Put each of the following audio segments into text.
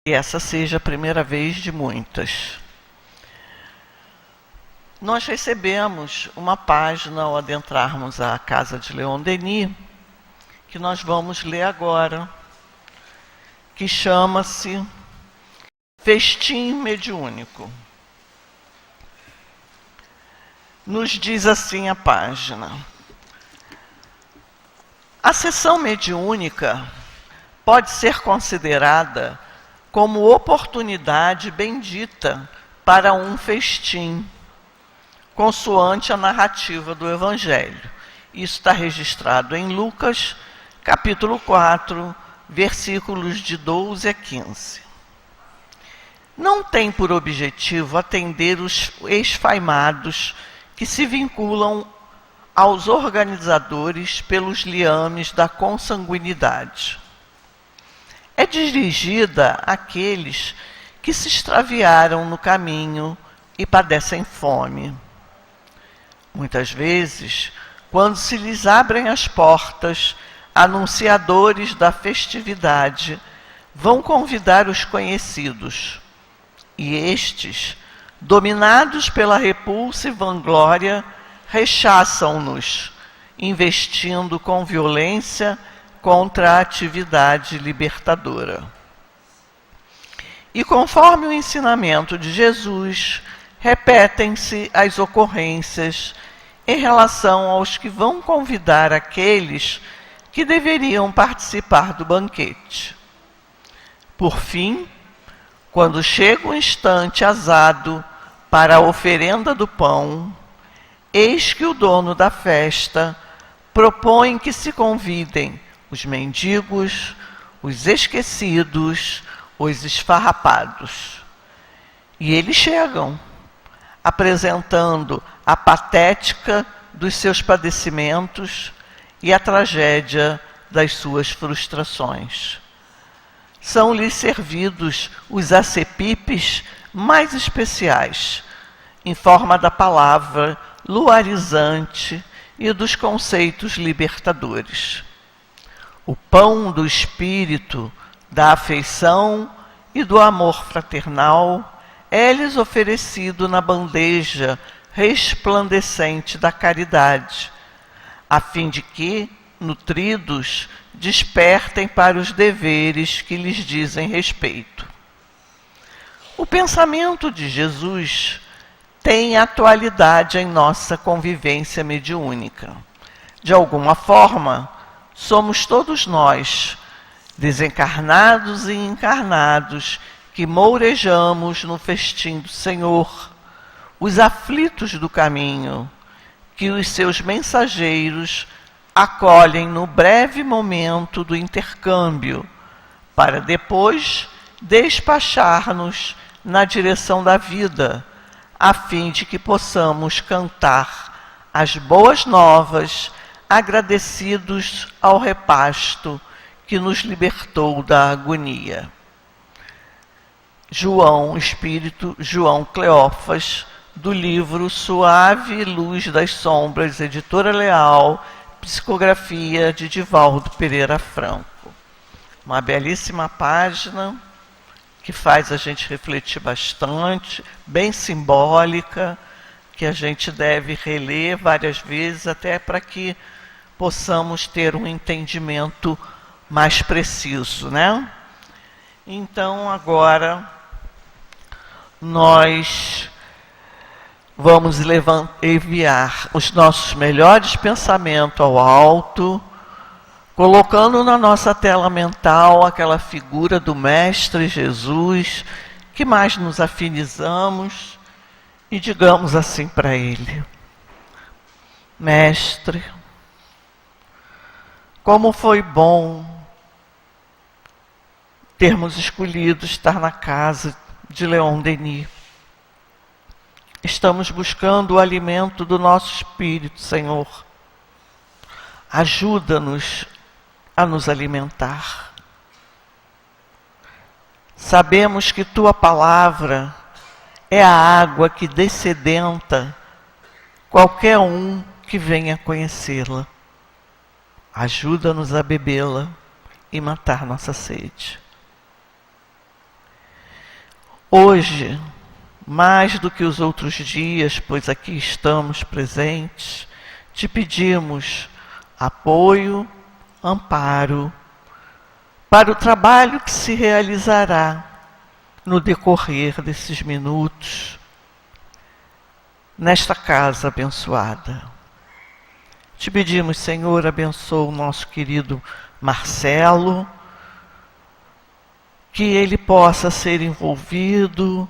E essa seja a primeira vez de muitas. Nós recebemos uma página ao adentrarmos a casa de Leon Denis, que nós vamos ler agora, que chama-se Festim Mediúnico. Nos diz assim a página: a sessão mediúnica pode ser considerada como oportunidade bendita para um festim, consoante a narrativa do Evangelho. Isso está registrado em Lucas, capítulo 4, versículos de 12 a 15. Não tem por objetivo atender os esfaimados que se vinculam aos organizadores pelos liames da consanguinidade. É dirigida àqueles que se extraviaram no caminho e padecem fome. Muitas vezes, quando se lhes abrem as portas, anunciadores da festividade vão convidar os conhecidos, e estes, dominados pela repulsa e vanglória, rechaçam-nos, investindo com violência contra a atividade libertadora. E conforme o ensinamento de Jesus, repetem-se as ocorrências em relação aos que vão convidar aqueles que deveriam participar do banquete. Por fim, quando chega o instante azado para a oferenda do pão, eis que o dono da festa propõe que se convidem os mendigos, os esquecidos, os esfarrapados. E eles chegam, apresentando a patética dos seus padecimentos e a tragédia das suas frustrações. São-lhes servidos os acepipes mais especiais, em forma da palavra luarizante e dos conceitos libertadores. O pão do espírito, da afeição e do amor fraternal é-lhes oferecido na bandeja resplandecente da caridade, a fim de que, nutridos, despertem para os deveres que lhes dizem respeito. O pensamento de Jesus tem atualidade em nossa convivência mediúnica. De alguma forma, somos todos nós, desencarnados e encarnados, que mourejamos no festim do Senhor, os aflitos do caminho, que os seus mensageiros acolhem no breve momento do intercâmbio, para depois despachar-nos na direção da vida, a fim de que possamos cantar as boas novas, agradecidos ao repasto que nos libertou da agonia. Espírito João Cleófas, do livro Suave Luz das Sombras, Editora Leal, psicografia de Divaldo Pereira Franco. Uma belíssima página que faz a gente refletir bastante, bem simbólica, que a gente deve reler várias vezes, até para que possamos ter um entendimento mais preciso, né? Então, agora, nós vamos enviar os nossos melhores pensamentos ao alto, colocando na nossa tela mental aquela figura do Mestre Jesus, que mais nos afinizamos, e digamos assim para ele: Mestre, como foi bom termos escolhido estar na casa de Leon Denis. Estamos buscando o alimento do nosso espírito, Senhor. Ajuda-nos a nos alimentar. Sabemos que Tua palavra é a água que dessedenta qualquer um que venha conhecê-la. Ajuda-nos a bebê-la e matar nossa sede. Hoje, mais do que os outros dias, pois aqui estamos presentes, te pedimos apoio, amparo, para o trabalho que se realizará no decorrer desses minutos, nesta casa abençoada. Te pedimos, Senhor, abençoa o nosso querido Marcelo, que ele possa ser envolvido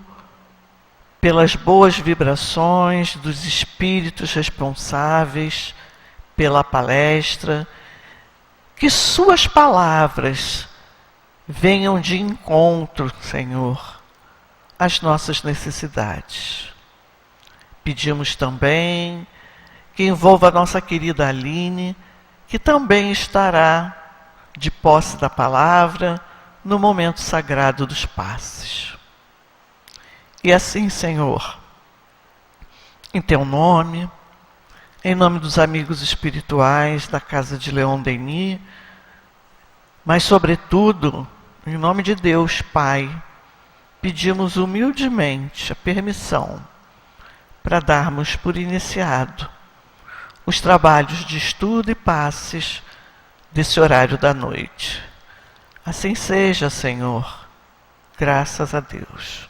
pelas boas vibrações dos espíritos responsáveis pela palestra, que suas palavras venham de encontro, Senhor, às nossas necessidades. Pedimos também que envolva a nossa querida Aline, que também estará de posse da palavra no momento sagrado dos passes. E assim, Senhor, em Teu nome, em nome dos amigos espirituais da Casa de Leon Denis, mas sobretudo, em nome de Deus, Pai, pedimos humildemente a permissão para darmos por iniciado os trabalhos de estudo e passes desse horário da noite. Assim seja, Senhor, graças a Deus.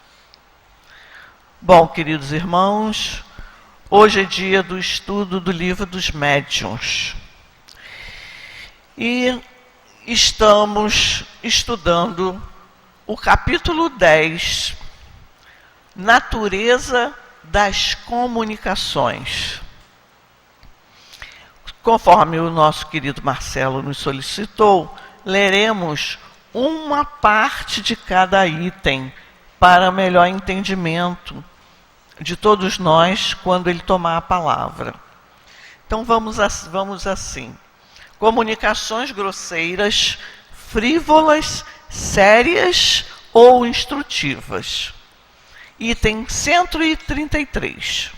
Bom, queridos irmãos, hoje é dia do estudo do Livro dos Médiuns. E estamos estudando o capítulo 10, Natureza das Comunicações. Conforme o nosso querido Marcelo nos solicitou, leremos uma parte de cada item para melhor entendimento de todos nós quando ele tomar a palavra. Então vamos assim. Comunicações grosseiras, frívolas, sérias ou instrutivas. Item 133.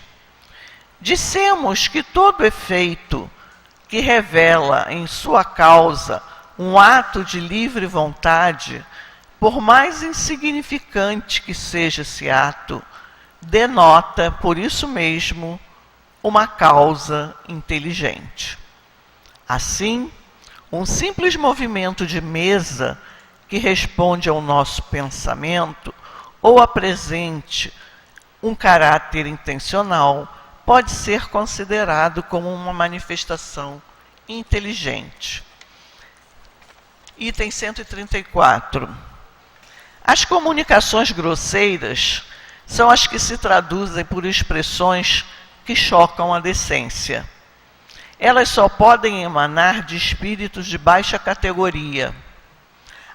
Dissemos que todo efeito que revela em sua causa um ato de livre vontade, por mais insignificante que seja esse ato, denota, por isso mesmo, uma causa inteligente. Assim, um simples movimento de mesa que responde ao nosso pensamento ou apresente um caráter intencional pode ser considerado como uma manifestação inteligente. Item 134. As comunicações grosseiras são as que se traduzem por expressões que chocam a decência. Elas só podem emanar de espíritos de baixa categoria,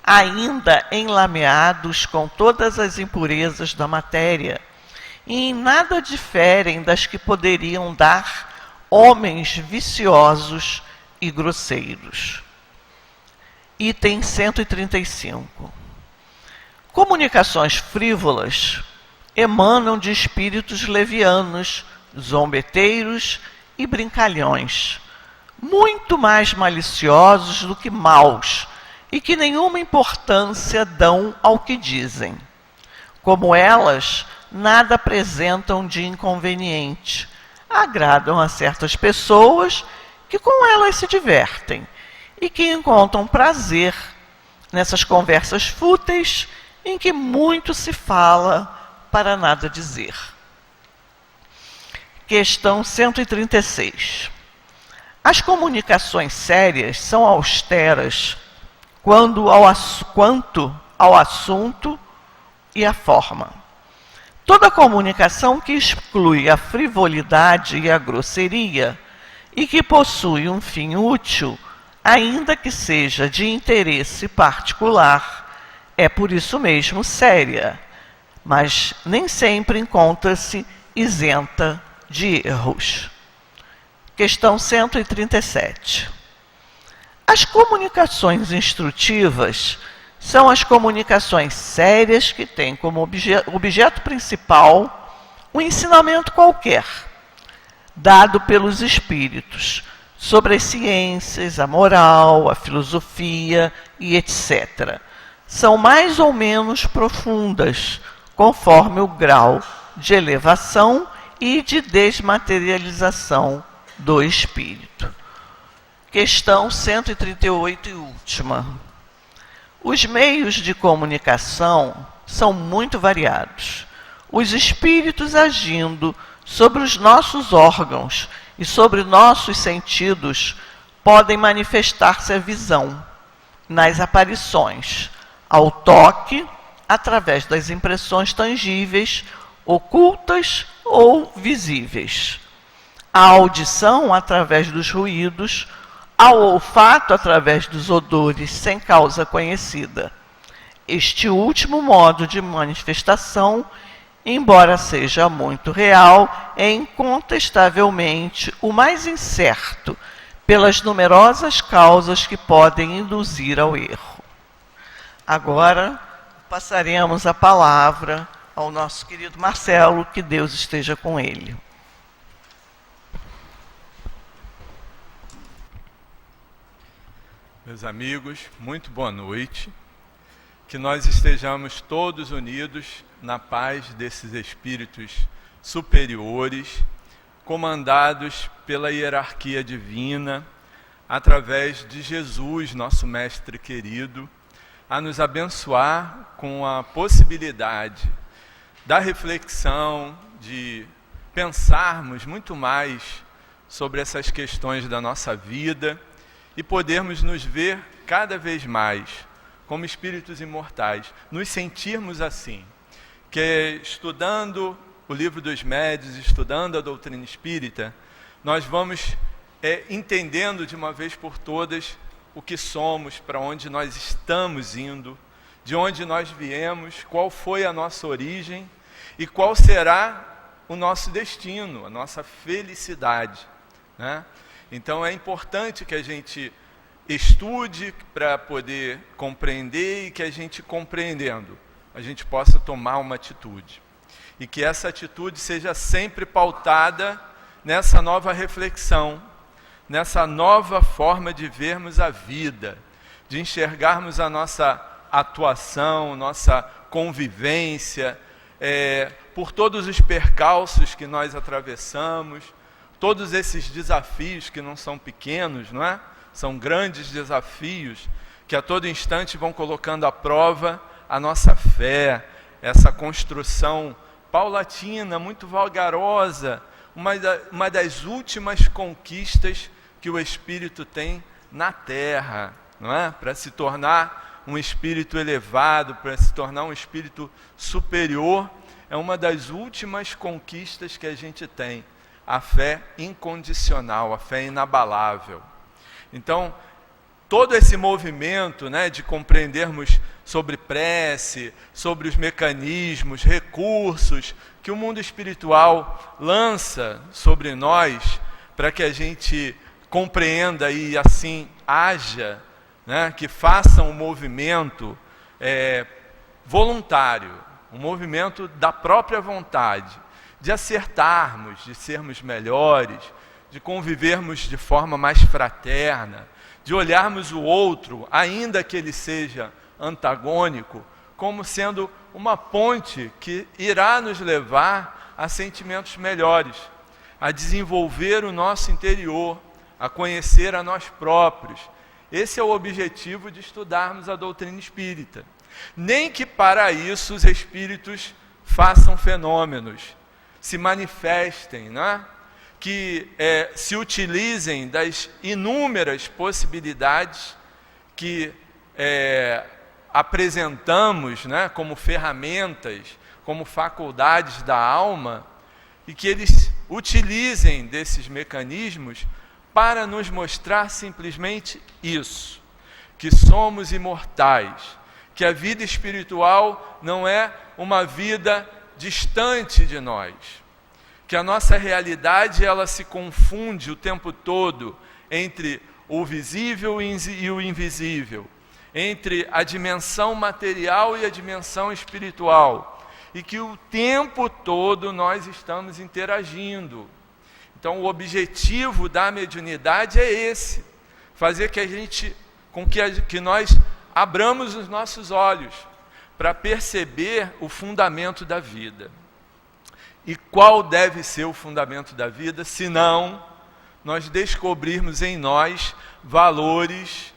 ainda enlameados com todas as impurezas da matéria, e em nada diferem das que poderiam dar homens viciosos e grosseiros. Item 135. Comunicações frívolas emanam de espíritos levianos, zombeteiros e brincalhões, muito mais maliciosos do que maus, e que nenhuma importância dão ao que dizem. Como elas, nada apresentam de inconveniente, agradam a certas pessoas que com elas se divertem e que encontram prazer nessas conversas fúteis em que muito se fala para nada dizer. Questão 136. As comunicações sérias são austeras quanto ao assunto e à forma. Toda comunicação que exclui a frivolidade e a grosseria e que possui um fim útil, ainda que seja de interesse particular, é por isso mesmo séria, mas nem sempre encontra-se isenta de erros. Questão 137. As comunicações instrutivas são as comunicações sérias que têm como objeto principal um ensinamento qualquer, dado pelos espíritos, sobre as ciências, a moral, a filosofia e etc. São mais ou menos profundas, conforme o grau de elevação e de desmaterialização do espírito. Questão 138 e última. Os meios de comunicação são muito variados. Os espíritos agindo sobre os nossos órgãos e sobre nossos sentidos podem manifestar-se a visão, nas aparições, ao toque, através das impressões tangíveis, ocultas ou visíveis, à audição através dos ruídos, ao olfato através dos odores sem causa conhecida. Este último modo de manifestação, embora seja muito real, é incontestavelmente o mais incerto, pelas numerosas causas que podem induzir ao erro. Agora, passaremos a palavra ao nosso querido Marcelo, que Deus esteja com ele. Meus amigos, muito boa noite. Que nós estejamos todos unidos na paz desses espíritos superiores, comandados pela hierarquia divina, através de Jesus, nosso mestre querido, a nos abençoar com a possibilidade da reflexão, de pensarmos muito mais sobre essas questões da nossa vida e podermos nos ver cada vez mais como espíritos imortais, nos sentirmos assim, que estudando o Livro dos Médiuns, estudando a doutrina espírita, nós vamos entendendo de uma vez por todas o que somos, para onde nós estamos indo, de onde nós viemos, qual foi a nossa origem e qual será o nosso destino, a nossa felicidade, né? Então é importante que a gente estude para poder compreender e que a gente, compreendendo, a gente possa tomar uma atitude. E que essa atitude seja sempre pautada nessa nova reflexão, nessa nova forma de vermos a vida, de enxergarmos a nossa atuação, nossa convivência, por todos os percalços que nós atravessamos, todos esses desafios que não são pequenos, não é? São grandes desafios que a todo instante vão colocando à prova a nossa fé, essa construção paulatina, muito vagarosa, uma das últimas conquistas que o espírito tem na Terra, não é? Para se tornar um espírito elevado, para se tornar um espírito superior, é uma das últimas conquistas que a gente tem, a fé incondicional, a fé inabalável. Então, todo esse movimento, né, de compreendermos sobre prece, sobre os mecanismos, recursos que o mundo espiritual lança sobre nós, para que a gente compreenda e assim haja, né, que faça um movimento voluntário, um movimento da própria vontade, de acertarmos, de sermos melhores, de convivermos de forma mais fraterna, de olharmos o outro, ainda que ele seja antagônico, como sendo uma ponte que irá nos levar a sentimentos melhores, a desenvolver o nosso interior, a conhecer a nós próprios. Esse é o objetivo de estudarmos a doutrina espírita. Nem que para isso os espíritos façam fenômenos, se manifestem, né? Que se utilizem das inúmeras possibilidades que apresentamos, né, como ferramentas, como faculdades da alma, e que eles utilizem desses mecanismos para nos mostrar simplesmente isso, que somos imortais, que a vida espiritual não é uma vida distante de nós, que a nossa realidade ela se confunde o tempo todo entre o visível e o invisível, entre a dimensão material e a dimensão espiritual, e que o tempo todo nós estamos interagindo. Então o objetivo da mediunidade é esse, fazer que a gente, que nós abramos os nossos olhos, para perceber o fundamento da vida. E qual deve ser o fundamento da vida, se não nós descobrirmos em nós valores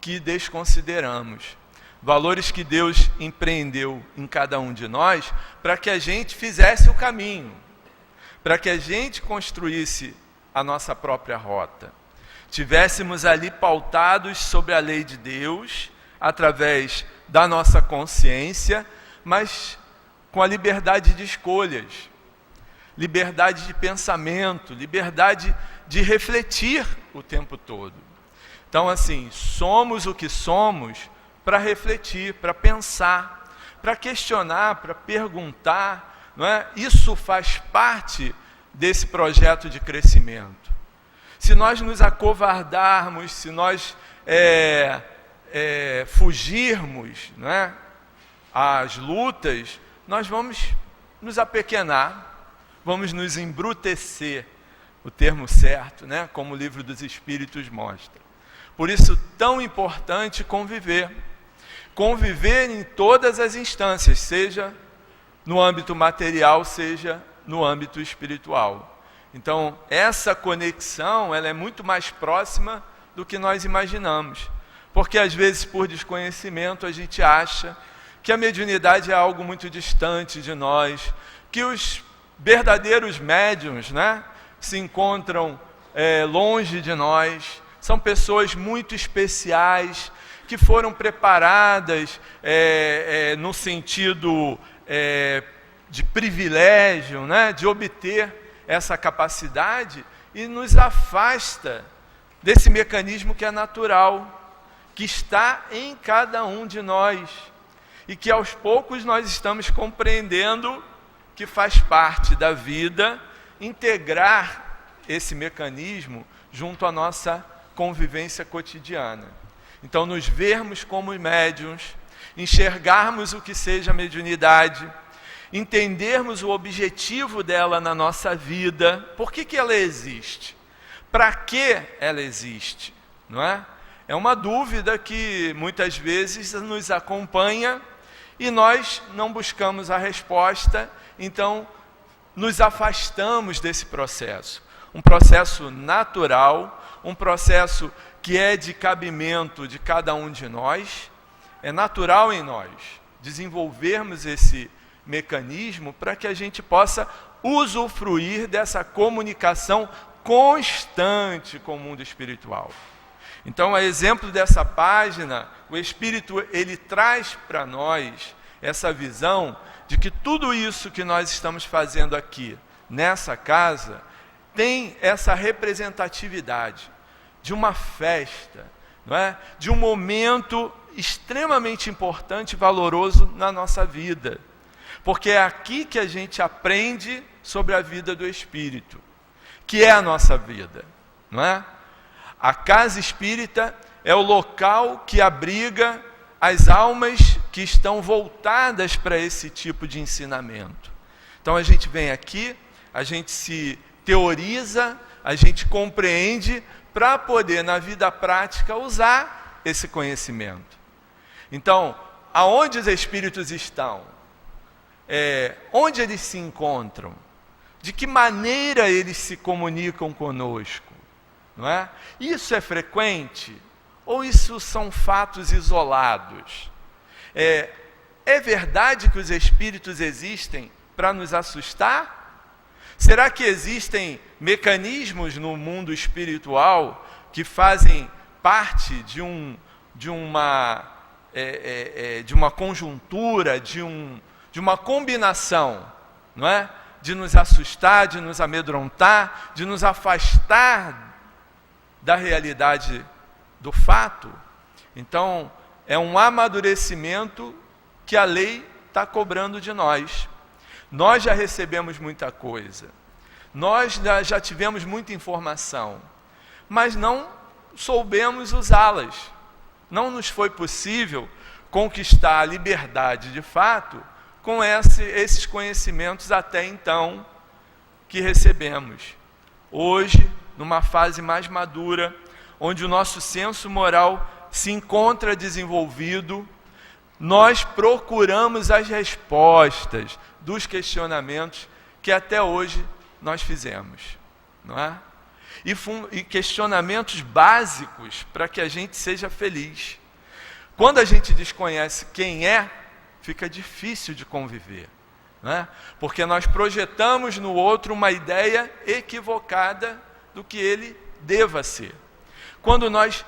que desconsideramos, valores que Deus empreendeu em cada um de nós para que a gente fizesse o caminho, para que a gente construísse a nossa própria rota, tivéssemos ali pautados sobre a lei de Deus, através da nossa consciência, mas com a liberdade de escolhas, liberdade de pensamento, liberdade de refletir o tempo todo. Então, assim, somos o que somos para refletir, para pensar, para questionar, para perguntar, não é? Isso faz parte desse projeto de crescimento. Se nós nos acovardarmos, se nós fugirmos, não é, às lutas, nós vamos nos apequenar, vamos nos embrutecer, o termo certo, né, como o Livro dos Espíritos mostra. Por isso, tão importante conviver em todas as instâncias, seja no âmbito material, seja no âmbito espiritual. Então, essa conexão, ela é muito mais próxima do que nós imaginamos. Porque, às vezes, por desconhecimento, a gente acha que a mediunidade é algo muito distante de nós, que os verdadeiros médiuns, né, se encontram longe de nós, são pessoas muito especiais, que foram preparadas no sentido de privilégio, né, de obter essa capacidade, e nos afasta desse mecanismo que é natural, que está em cada um de nós, e que aos poucos nós estamos compreendendo que faz parte da vida integrar esse mecanismo junto à nossa convivência cotidiana. Então, nos vermos como médiuns, enxergarmos o que seja a mediunidade, entendermos o objetivo dela na nossa vida, por que ela existe, para que ela existe, não é? É uma dúvida que muitas vezes nos acompanha e nós não buscamos a resposta, então nos afastamos desse processo. Um processo natural, um processo que é de cabimento de cada um de nós, é natural em nós desenvolvermos esse mecanismo para que a gente possa usufruir dessa comunicação constante com o mundo espiritual. Então, a exemplo dessa página, o Espírito, ele traz para nós essa visão de que tudo isso que nós estamos fazendo aqui, nessa casa, tem essa representatividade de uma festa, não é? De um momento extremamente importante e valoroso na nossa vida. Porque é aqui que a gente aprende sobre a vida do Espírito, que é a nossa vida, não é? A casa espírita é o local que abriga as almas que estão voltadas para esse tipo de ensinamento. Então a gente vem aqui, a gente se teoriza, a gente compreende para poder na vida prática usar esse conhecimento. Então, aonde os espíritos estão? Onde eles se encontram? De que maneira eles se comunicam conosco? Não é? Isso é frequente? Ou isso são fatos isolados? É verdade que os espíritos existem para nos assustar? Será que existem mecanismos no mundo espiritual que fazem parte de uma conjuntura, de uma combinação, não é? De nos assustar, de nos amedrontar, de nos afastar da realidade do fato? Então, é um amadurecimento que a lei está cobrando de nós. Nós já recebemos muita coisa, nós já tivemos muita informação, mas não soubemos usá-las. Não nos foi possível conquistar a liberdade de fato com esses conhecimentos até então que recebemos. Hoje, numa fase mais madura, onde o nosso senso moral se encontra desenvolvido, nós procuramos as respostas dos questionamentos que até hoje nós fizemos, não é? E questionamentos básicos para que a gente seja feliz. Quando a gente desconhece quem é, fica difícil de conviver, não é? Porque nós projetamos no outro uma ideia equivocada do que ele deva ser. Quando nós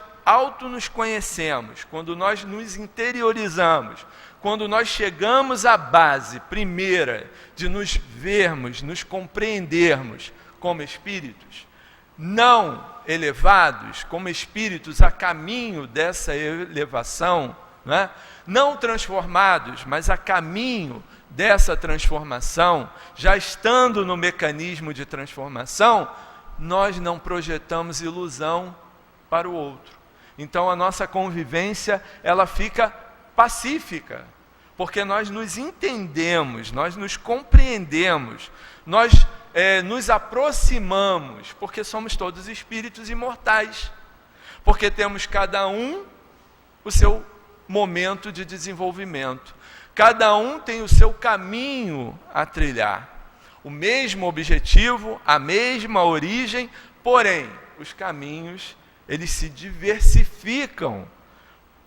nos conhecemos, quando nós nos interiorizamos, quando nós chegamos à base primeira de nos vermos, nos compreendermos como espíritos, não elevados, como espíritos a caminho dessa elevação, né? Não transformados, mas a caminho dessa transformação, já estando no mecanismo de transformação, nós não projetamos ilusão para o outro. Então a nossa convivência, ela fica pacífica, porque nós nos entendemos, nós nos compreendemos, nós nos aproximamos, porque somos todos espíritos imortais, porque temos cada um o seu momento de desenvolvimento, cada um tem o seu caminho a trilhar, o mesmo objetivo, a mesma origem, porém os caminhos eles se diversificam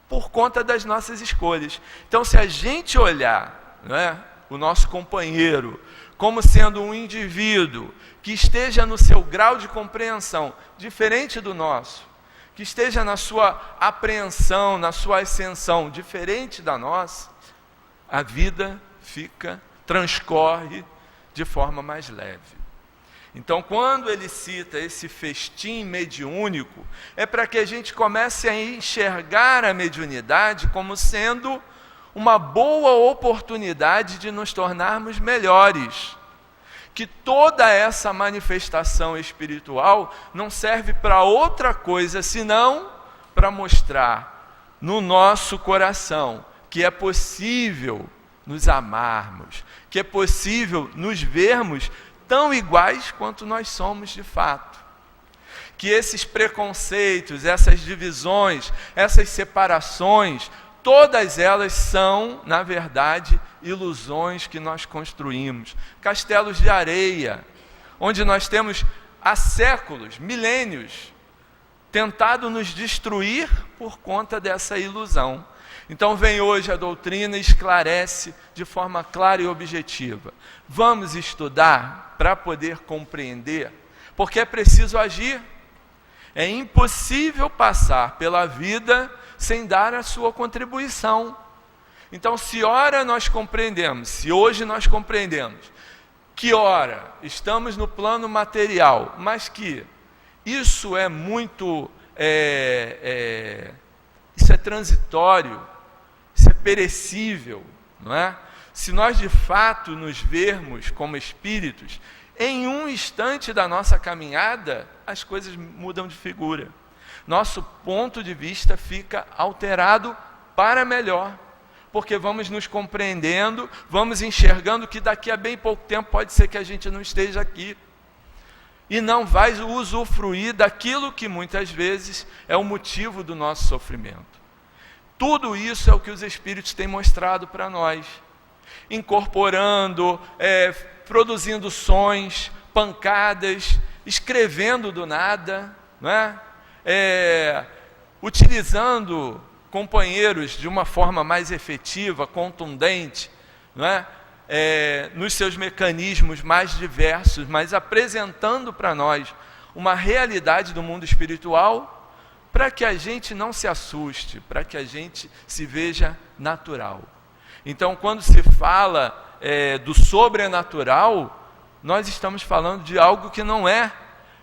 por conta das nossas escolhas. Então, se a gente olhar, né, o nosso companheiro como sendo um indivíduo que esteja no seu grau de compreensão diferente do nosso, que esteja na sua apreensão, na sua ascensão diferente da nossa, a vida transcorre de forma mais leve. Então, quando ele cita esse festim mediúnico, é para que a gente comece a enxergar a mediunidade como sendo uma boa oportunidade de nos tornarmos melhores. Que toda essa manifestação espiritual não serve para outra coisa, senão para mostrar no nosso coração que é possível nos amarmos, que é possível nos vermos tão iguais quanto nós somos de fato. Que esses preconceitos, essas divisões, essas separações, todas elas são, na verdade, ilusões que nós construímos. Castelos de areia, onde nós temos há séculos, milênios, tentado nos destruir por conta dessa ilusão. Então vem hoje a doutrina e esclarece de forma clara e objetiva. Vamos estudar para poder compreender, porque é preciso agir. É impossível passar pela vida sem dar a sua contribuição. Então, se ora nós compreendemos, se hoje nós compreendemos, que ora estamos no plano material, mas que isso é muito, isso é transitório, isso é perecível, não é? Se nós de fato nos vermos como espíritos, em um instante da nossa caminhada, as coisas mudam de figura. Nosso ponto de vista fica alterado para melhor, porque vamos nos compreendendo, vamos enxergando que daqui a bem pouco tempo pode ser que a gente não esteja aqui, e não vai usufruir daquilo que muitas vezes é o motivo do nosso sofrimento. Tudo isso é o que os Espíritos têm mostrado para nós, incorporando, produzindo sons, pancadas, escrevendo do nada, não é? Utilizando companheiros de uma forma mais efetiva, contundente, não é? Nos seus mecanismos mais diversos, mas apresentando para nós uma realidade do mundo espiritual, para que a gente não se assuste, para que a gente se veja natural. Então, quando se fala do sobrenatural, nós estamos falando de algo que não é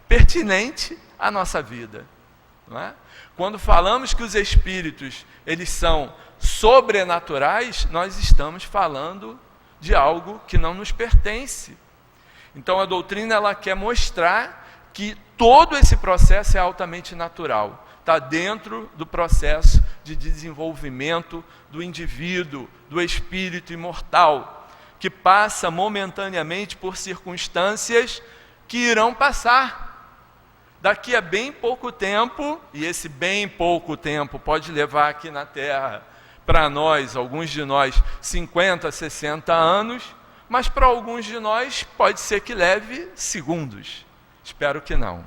pertinente à nossa vida, não é? Quando falamos que os espíritos, eles são sobrenaturais, nós estamos falando de algo que não nos pertence. Então a doutrina, ela quer mostrar que todo esse processo é altamente natural, está dentro do processo de desenvolvimento do indivíduo, do espírito imortal, que passa momentaneamente por circunstâncias que irão passar. Daqui a bem pouco tempo, e esse bem pouco tempo pode levar aqui na Terra para nós, alguns de nós, 50, 60 anos, mas para alguns de nós pode ser que leve segundos. Espero que não.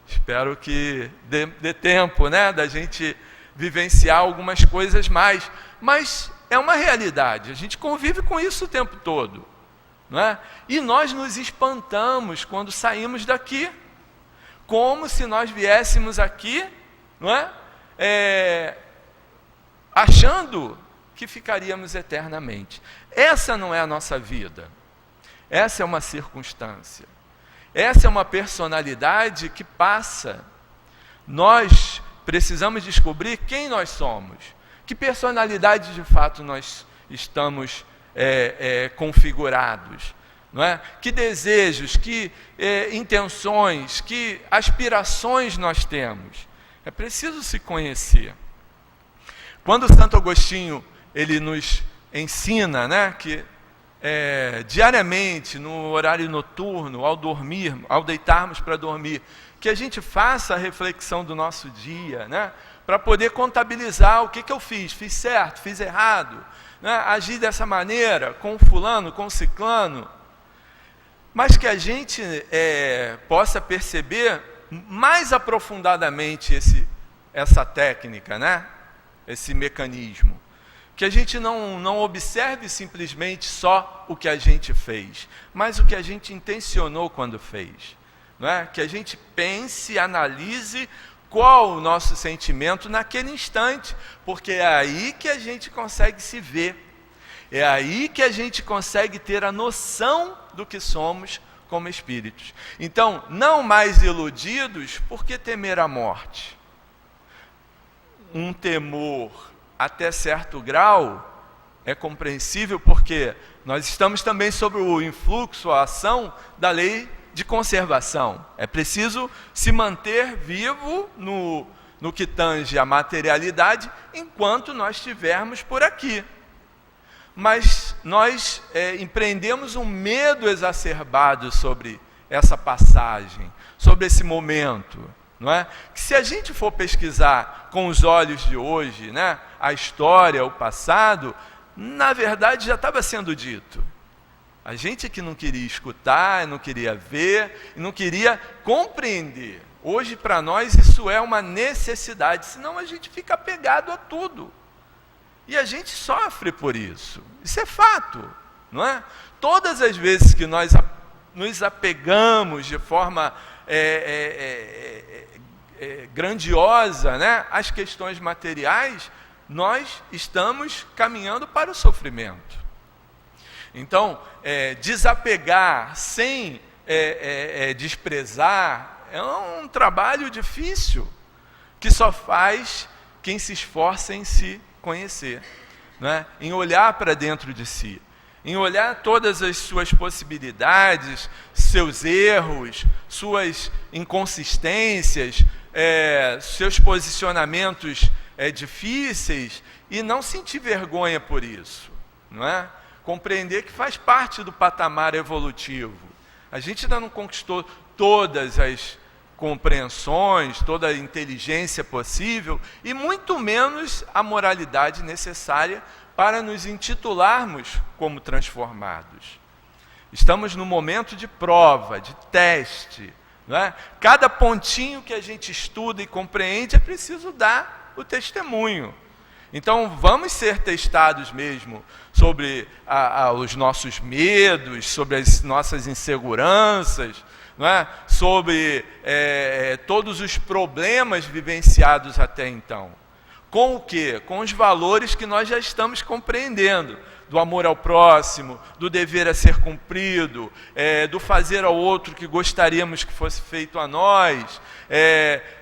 Espero que dê tempo, né, da gente vivenciar algumas coisas mais. Mas é uma realidade, a gente convive com isso o tempo todo, não é? E nós nos espantamos quando saímos daqui, como se nós viéssemos aqui, não é? Achando que ficaríamos eternamente. Essa não é a nossa vida. Essa é uma circunstância. Essa é uma personalidade que passa. Nós precisamos descobrir quem nós somos. Que personalidade de fato nós estamos configurados. Não é? Que desejos, que intenções, que aspirações nós temos. É preciso se conhecer. Quando Santo Agostinho ele nos ensina, né, que diariamente, no horário noturno, ao dormir, ao deitarmos para dormir, que a gente faça a reflexão do nosso dia, né, para poder contabilizar o que eu fiz certo, fiz errado, né, agi dessa maneira, com fulano, com ciclano, mas que a gente possa perceber mais aprofundadamente essa técnica, né, esse mecanismo. Que a gente não observe simplesmente só o que a gente fez, mas o que a gente intencionou quando fez. Não é? Que a gente pense, analise qual o nosso sentimento naquele instante, porque é aí que a gente consegue se ver. É aí que a gente consegue ter a noção do que somos como espíritos. Então, não mais iludidos, por que temer a morte? Um temor até certo grau é compreensível, porque nós estamos também sob o influxo, a ação da lei de conservação. É preciso se manter vivo no que tange a materialidade enquanto nós estivermos por aqui. Mas nós empreendemos um medo exacerbado sobre essa passagem, sobre esse momento. Não é? Que se a gente for pesquisar com os olhos de hoje, né, a história, o passado, na verdade já estava sendo dito. A gente que não queria escutar, não queria ver, não queria compreender. Hoje para nós isso é uma necessidade, senão a gente fica apegado a tudo. E a gente sofre por isso. Isso é fato, não é? Todas as vezes que nós nos apegamos de forma grandiosa, né, às questões materiais, nós estamos caminhando para o sofrimento. Então, desapegar sem desprezar é um trabalho difícil, que só faz quem se esforça em se conhecer, né, em olhar para dentro de si, em olhar todas as suas possibilidades, seus erros, suas inconsistências, seus posicionamentos difíceis, e não sentir vergonha por isso, não é? Compreender que faz parte do patamar evolutivo. A gente ainda não conquistou todas as compreensões, toda a inteligência possível, e muito menos a moralidade necessária para nos intitularmos como transformados. Estamos num momento de prova, de teste. Não é? Cada pontinho que a gente estuda e compreende é preciso dar o testemunho. Então vamos ser testados mesmo sobre os nossos medos, sobre as nossas inseguranças, não é? Sobre todos os problemas vivenciados até então. Com o quê? Com os valores que nós já estamos compreendendo, do amor ao próximo, do dever a ser cumprido, do fazer ao outro que gostaríamos que fosse feito a nós,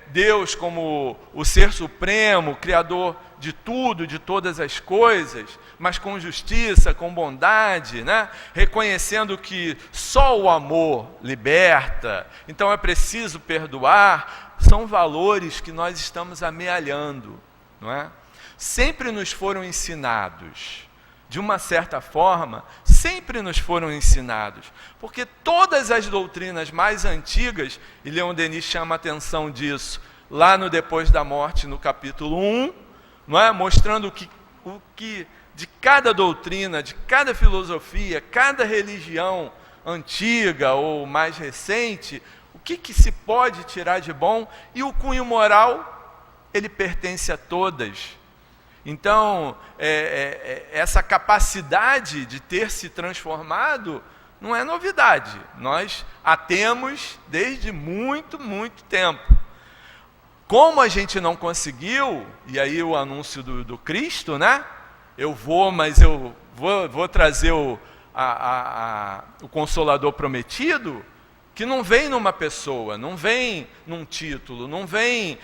Deus como o ser supremo, criador de tudo, de todas as coisas, mas com justiça, com bondade, né? Reconhecendo que só o amor liberta, então é preciso perdoar. São valores que nós estamos amealhando, não é? Sempre nos foram ensinados, de uma certa forma, sempre nos foram ensinados, porque todas as doutrinas mais antigas, e Leon Denis chama a atenção disso, lá no Depois da Morte, no capítulo 1, não é? Mostrando o que de cada doutrina, de cada filosofia, cada religião antiga ou mais recente, o que se pode tirar de bom, e o cunho moral, ele pertence a todas. Então, essa capacidade de ter se transformado não é novidade. Nós a temos desde muito, muito tempo. Como a gente não conseguiu, e aí o anúncio do Cristo, né? Mas eu vou trazer o Consolador prometido, que não vem numa pessoa, não vem num título, não vem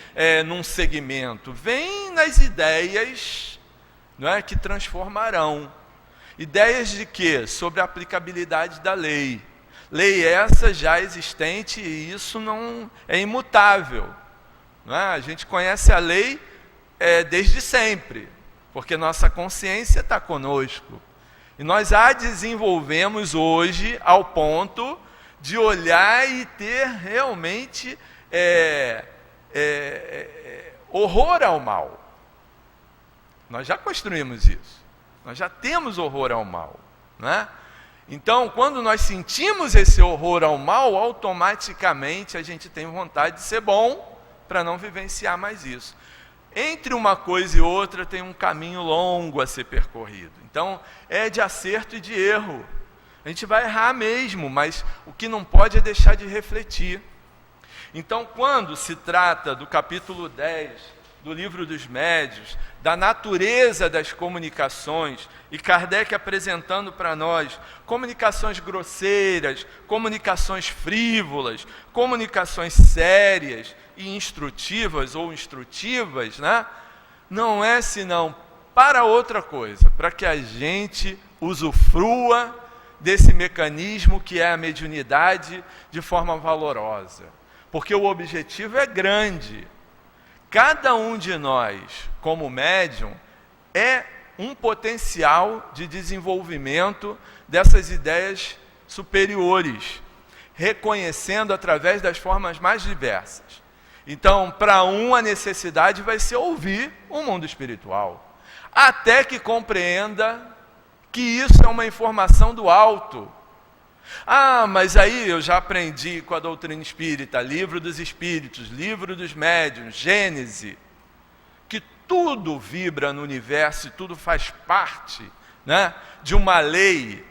num segmento, vem nas ideias, não é, que transformarão. Ideias de quê? Sobre a aplicabilidade da lei. Lei essa já existente, e isso não é imutável. Não é? A gente conhece a lei desde sempre, porque nossa consciência está conosco. E nós a desenvolvemos hoje ao ponto de olhar e ter realmente horror ao mal. Nós já construímos isso. Nós já temos horror ao mal, né? Então, quando nós sentimos esse horror ao mal, automaticamente a gente tem vontade de ser bom para não vivenciar mais isso. Entre uma coisa e outra tem um caminho longo a ser percorrido. Então, é de acerto e de erro. A gente vai errar mesmo, mas o que não pode é deixar de refletir. Então, quando se trata do capítulo 10 do Livro dos Médiuns, da natureza das comunicações, e Kardec apresentando para nós comunicações grosseiras, comunicações frívolas, comunicações sérias e instrutivas ou instrutivas, né? Não é senão para outra coisa, para que a gente usufrua desse mecanismo que é a mediunidade de forma valorosa. Porque o objetivo é grande. Cada um de nós, como médium, é um potencial de desenvolvimento dessas ideias superiores, reconhecendo através das formas mais diversas. Então, para um, a necessidade vai ser ouvir o mundo espiritual, até que compreenda que isso é uma informação do alto. Ah, mas aí eu já aprendi com a doutrina espírita, Livro dos Espíritos, Livro dos Médiuns, Gênese, que tudo vibra no universo e tudo faz parte, né, de uma lei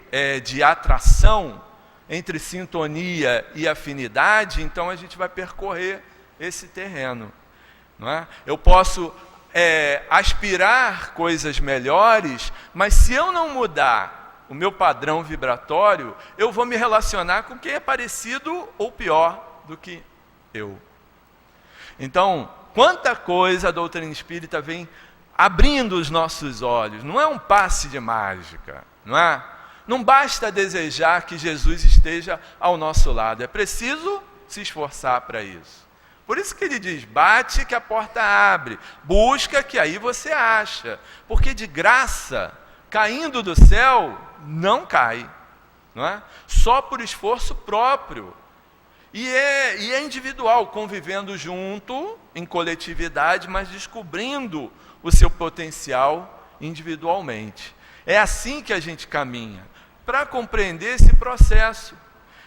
de atração entre sintonia e afinidade. Então a gente vai percorrer esse terreno, não é? Eu posso aspirar coisas melhores, mas se eu não mudar o meu padrão vibratório, eu vou me relacionar com quem é parecido ou pior do que eu. Então, quanta coisa a doutrina espírita vem abrindo os nossos olhos. Não é um passe de mágica, não é? Não basta desejar que Jesus esteja ao nosso lado, é preciso se esforçar para isso. Por isso que ele diz, bate que a porta abre, busca que aí você acha, porque de graça, caindo do céu, não cai, não é? Só por esforço próprio. E é individual, convivendo junto, em coletividade, mas descobrindo o seu potencial individualmente. É assim que a gente caminha, para compreender esse processo.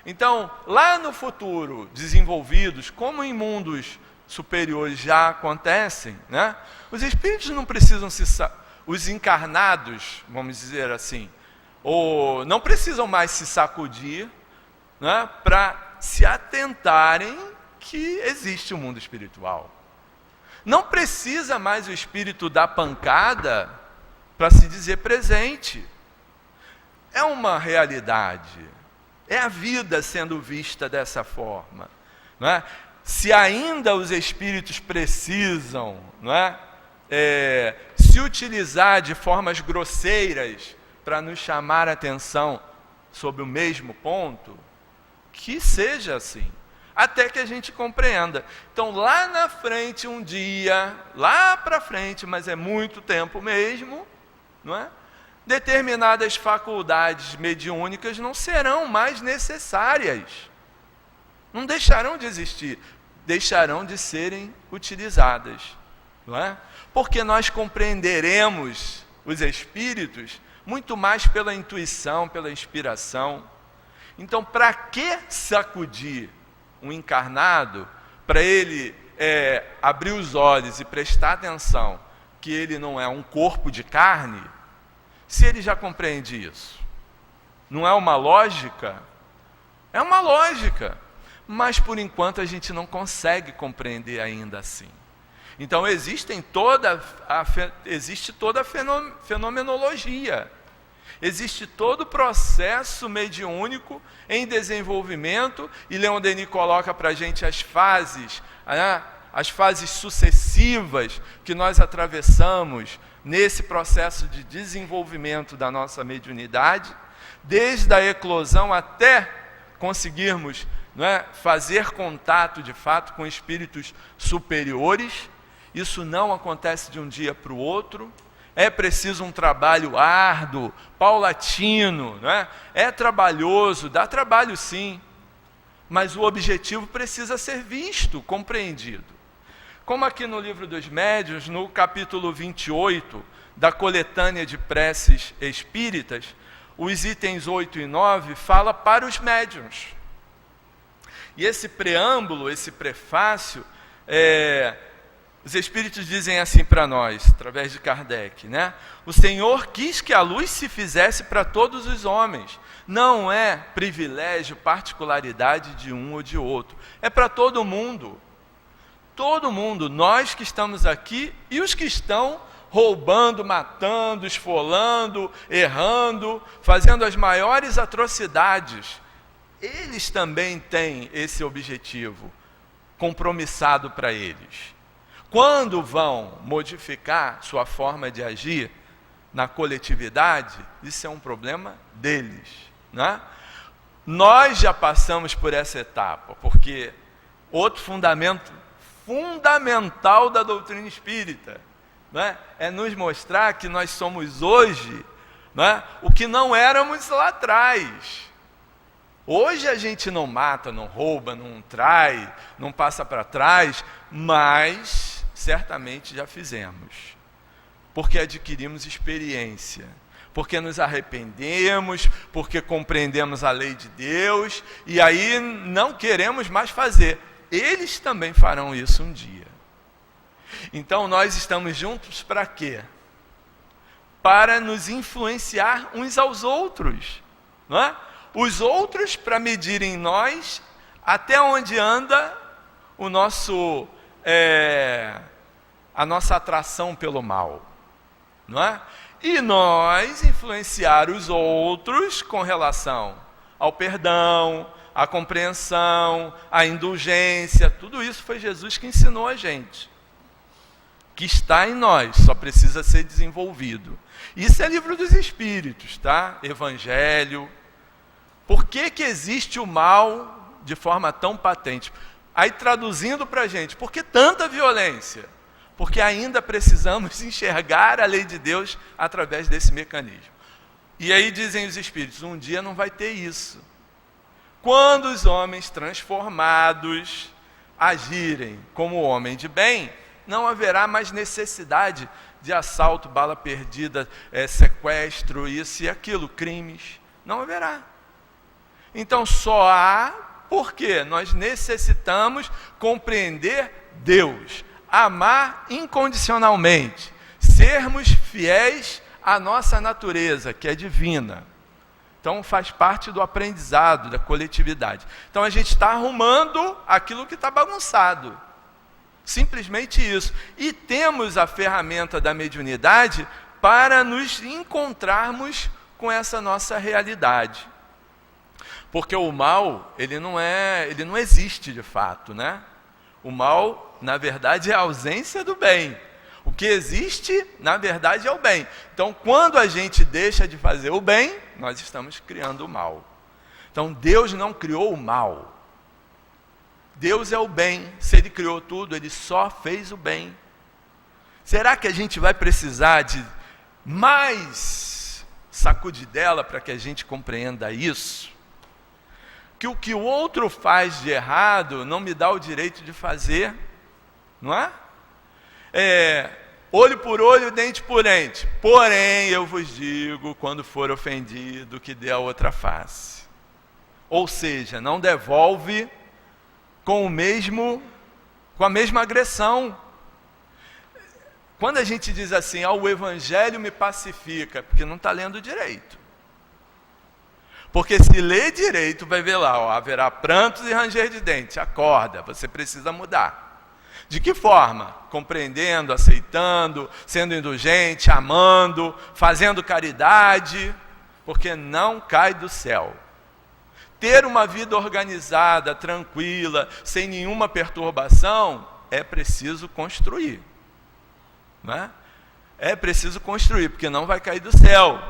Então, lá no futuro, desenvolvidos, como em mundos superiores já acontecem, né? Os espíritos não precisam os encarnados, vamos dizer assim, ou não precisam mais se sacudir, né, para se atentarem que existe um mundo espiritual. Não precisa mais o espírito dar pancada para se dizer presente. É uma realidade. É a vida sendo vista dessa forma, não é? Se ainda os espíritos precisam, não é, se utilizar de formas grosseiras para nos chamar a atenção sobre o mesmo ponto, que seja assim, até que a gente compreenda. Então, lá na frente, um dia, lá para frente, mas é muito tempo mesmo, não é? Determinadas faculdades mediúnicas não serão mais necessárias, não deixarão de existir, deixarão de serem utilizadas. não é? Porque nós compreenderemos os espíritos muito mais pela intuição, pela inspiração. Então, para que sacudir um encarnado, para ele abrir os olhos e prestar atenção que ele não é um corpo de carne, se ele já compreende isso? Não é uma lógica? É uma lógica, mas por enquanto a gente não consegue compreender ainda assim. Então existe toda a fenomenologia, existe todo o processo mediúnico em desenvolvimento, e Leon Denis coloca para a gente as fases sucessivas que nós atravessamos nesse processo de desenvolvimento da nossa mediunidade, desde a eclosão até conseguirmos, não é, fazer contato de fato com espíritos superiores. Isso não acontece de um dia para o outro, é preciso um trabalho árduo, paulatino, não é? É trabalhoso, dá trabalho sim, mas o objetivo precisa ser visto, compreendido. Como aqui no Livro dos Médiuns, no capítulo 28 da coletânea de preces espíritas, os itens 8 e 9 fala para os médiuns. E esse preâmbulo, esse prefácio, os espíritos dizem assim para nós, através de Kardec, né? O Senhor quis que a luz se fizesse para todos os homens. Não é privilégio, particularidade de um ou de outro. É para todo mundo. Todo mundo, nós que estamos aqui e os que estão roubando, matando, esfolando, errando, fazendo as maiores atrocidades. Eles também têm esse objetivo compromissado para eles. Quando vão modificar sua forma de agir na coletividade, isso é um problema deles, né? Nós já passamos por essa etapa, porque outro fundamental da doutrina espírita, né, é nos mostrar que nós somos hoje, né, o que não éramos lá atrás. Hoje a gente não mata, não rouba, não trai, não passa para trás, mas certamente já fizemos, porque adquirimos experiência, porque nos arrependemos, porque compreendemos a lei de Deus, e aí não queremos mais fazer. Eles também farão isso um dia. Então nós estamos juntos para quê? Para nos influenciar uns aos outros, não é? Os outros para medirem em nós até onde anda o nosso a nossa atração pelo mal, não é? E nós influenciar os outros com relação ao perdão, à compreensão, à indulgência. Tudo isso foi Jesus que ensinou a gente, que está em nós, só precisa ser desenvolvido. Isso é Livro dos Espíritos, tá? Evangelho. Por que que existe o mal de forma tão patente? Aí traduzindo para a gente, por que tanta violência? Porque ainda precisamos enxergar a lei de Deus através desse mecanismo. E aí dizem os Espíritos, um dia não vai ter isso. Quando os homens transformados agirem como homem de bem, não haverá mais necessidade de assalto, bala perdida, sequestro, isso e aquilo, crimes. Não haverá. Então só há porque nós necessitamos compreender Deus, amar incondicionalmente, sermos fiéis à nossa natureza, que é divina. Então faz parte do aprendizado, da coletividade. Então a gente está arrumando aquilo que está bagunçado. Simplesmente isso. E temos a ferramenta da mediunidade para nos encontrarmos com essa nossa realidade. Porque o mal, ele não existe de fato, né? O mal, na verdade, é a ausência do bem. O que existe, na verdade, é o bem. Então, quando a gente deixa de fazer o bem, nós estamos criando o mal. Então, Deus não criou o mal. Deus é o bem. Se Ele criou tudo, Ele só fez o bem. Será que a gente vai precisar de mais sacudidela para que a gente compreenda isso? Que o que o outro faz de errado não me dá o direito de fazer, não é? olho por olho, dente por dente. Porém, eu vos digo, quando for ofendido, que dê a outra face. Ou seja, não devolve com a mesma agressão. Quando a gente diz assim, o Evangelho me pacifica, porque não está lendo direito. Porque se lê direito, vai ver lá, haverá prantos e ranger de dentes. Acorda, você precisa mudar. De que forma? Compreendendo, aceitando, sendo indulgente, amando, fazendo caridade, porque não cai do céu. Ter uma vida organizada, tranquila, sem nenhuma perturbação, é preciso construir. Né? É preciso construir, porque não vai cair do céu.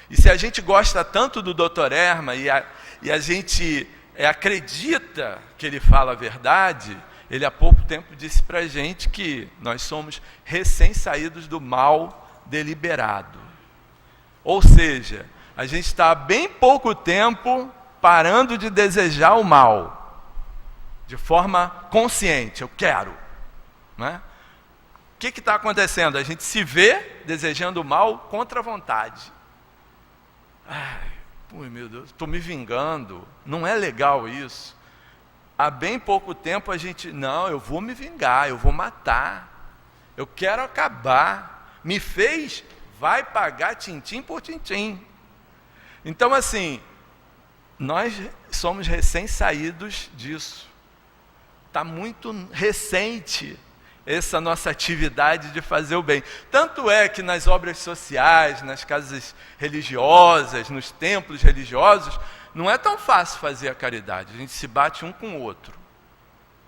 E se a gente gosta tanto do Dr. Erma e a gente acredita que ele fala a verdade, ele há pouco tempo disse para a gente que nós somos recém-saídos do mal deliberado. Ou seja, a gente está há bem pouco tempo parando de desejar o mal, de forma consciente, eu quero. Né? O que está acontecendo? A gente se vê desejando o mal contra a vontade. Meu Deus, estou me vingando, não é legal isso. Há bem pouco tempo a gente, não, eu vou me vingar, eu vou matar, eu quero acabar, me fez, vai pagar tintim por tintim. Então assim, nós somos recém-saídos disso, está muito recente essa nossa atividade de fazer o bem. Tanto é que nas obras sociais, nas casas religiosas, nos templos religiosos, não é tão fácil fazer a caridade. A gente se bate um com o outro.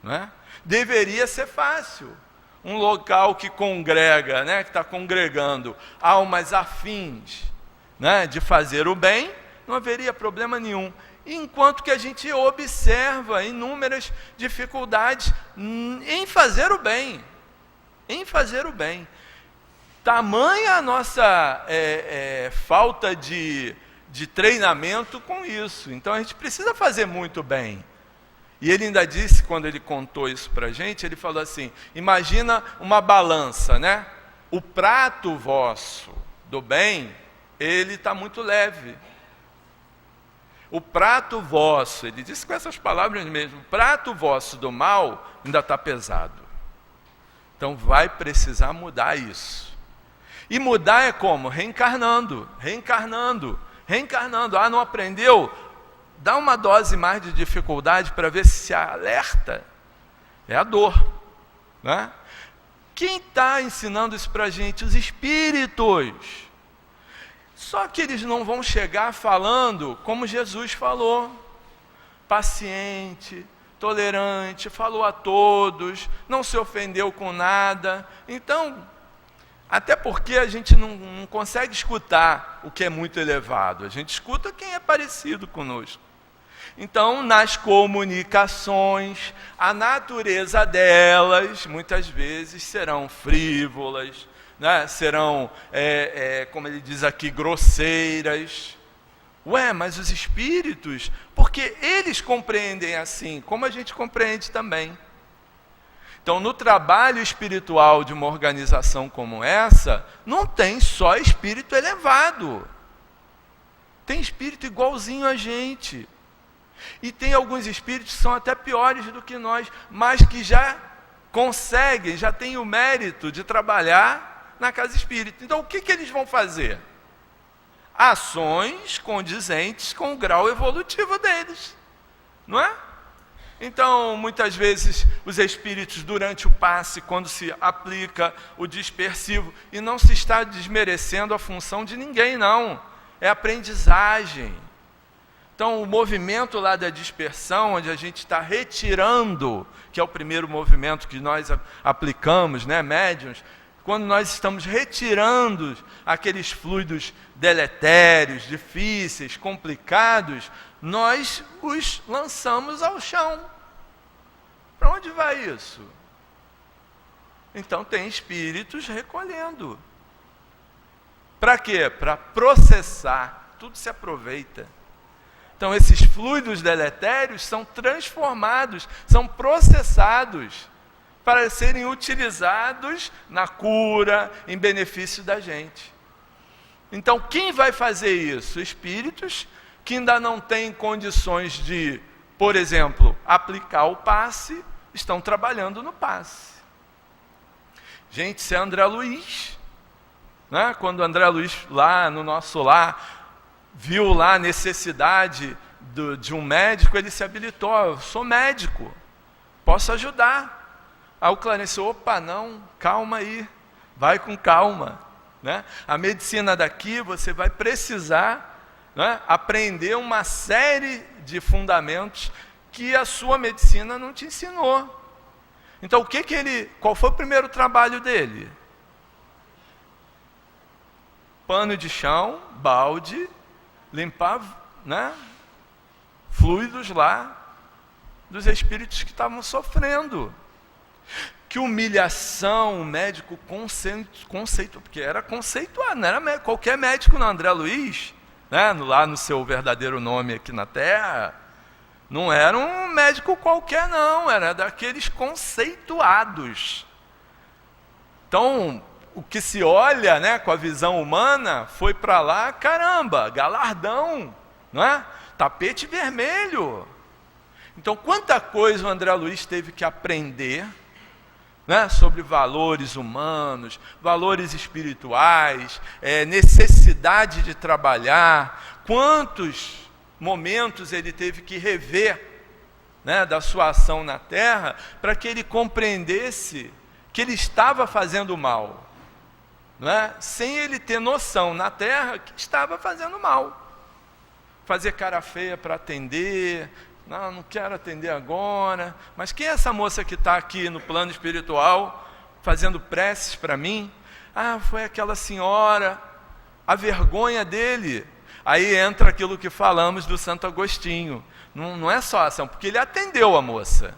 Não é? Deveria ser fácil. Um local que congrega, né, que está congregando almas afins, né, de fazer o bem, não haveria problema nenhum. Enquanto que a gente observa inúmeras dificuldades em fazer o bem. Em fazer o bem. Tamanha a nossa falta de treinamento com isso. Então a gente precisa fazer muito bem. E ele ainda disse, quando ele contou isso para a gente, ele falou assim, imagina uma balança, né? O prato vosso do bem, ele está muito leve. O prato vosso, ele disse com essas palavras mesmo, o prato vosso do mal ainda está pesado. Então vai precisar mudar isso. E mudar é como? Reencarnando, reencarnando, reencarnando. Não aprendeu? Dá uma dose mais de dificuldade para ver se alerta. É a dor. Né? Quem está ensinando isso para a gente? Os espíritos. Só que eles não vão chegar falando como Jesus falou, paciente, tolerante, falou a todos, não se ofendeu com nada. Então, até porque a gente não consegue escutar o que é muito elevado, a gente escuta quem é parecido conosco. Então, nas comunicações, a natureza delas, muitas vezes, serão frívolas, né? Serão, como ele diz aqui, grosseiras. Mas os espíritos, porque eles compreendem assim, como a gente compreende também. Então, no trabalho espiritual de uma organização como essa, não tem só espírito elevado. Tem espírito igualzinho a gente. E tem alguns espíritos que são até piores do que nós, mas que já conseguem, já têm o mérito de trabalhar na casa espírita. Então, o que eles vão fazer? Ações condizentes com o grau evolutivo deles. Não é? Então, muitas vezes, os espíritos, durante o passe, quando se aplica o dispersivo, e não se está desmerecendo a função de ninguém, não. É aprendizagem. Então, o movimento lá da dispersão, onde a gente está retirando, que é o primeiro movimento que nós aplicamos, né, médiuns, quando nós estamos retirando aqueles fluidos deletérios, difíceis, complicados, nós os lançamos ao chão. Para onde vai isso? Então tem espíritos recolhendo. Para quê? Para processar. Tudo se aproveita. Então esses fluidos deletérios são transformados, são processados para serem utilizados na cura, em benefício da gente. Então, quem vai fazer isso? Espíritos que ainda não têm condições de, por exemplo, aplicar o passe, estão trabalhando no passe. Gente, se é André Luiz, né? Quando André Luiz, lá no nosso lar, viu lá a necessidade de um médico, ele se habilitou. Eu sou médico, posso ajudar. Aí o Clarence, opa, não, calma aí, vai com calma. Né? A medicina daqui, você vai precisar, né, aprender uma série de fundamentos que a sua medicina não te ensinou. Então, qual foi o primeiro trabalho dele? Pano de chão, balde, limpar, né, fluidos lá dos espíritos que estavam sofrendo. Que humilhação, o médico conceito, porque era conceituado, não era qualquer médico não. André Luiz, né, lá no seu verdadeiro nome aqui na Terra, não era um médico qualquer não, era daqueles conceituados. Então, o que se olha, né, com a visão humana, foi para lá, caramba, galardão, não é? Tapete vermelho. Então, quanta coisa o André Luiz teve que aprender, né, sobre valores humanos, valores espirituais, necessidade de trabalhar, quantos momentos ele teve que rever, né, da sua ação na Terra, para que ele compreendesse que ele estava fazendo mal, né, sem ele ter noção na Terra que estava fazendo mal. Fazer cara feia para atender, não quero atender agora, mas quem é essa moça que está aqui no plano espiritual, fazendo preces para mim? Ah, foi aquela senhora. A vergonha dele. Aí entra aquilo que falamos do Santo Agostinho. Não é só ação, porque ele atendeu a moça.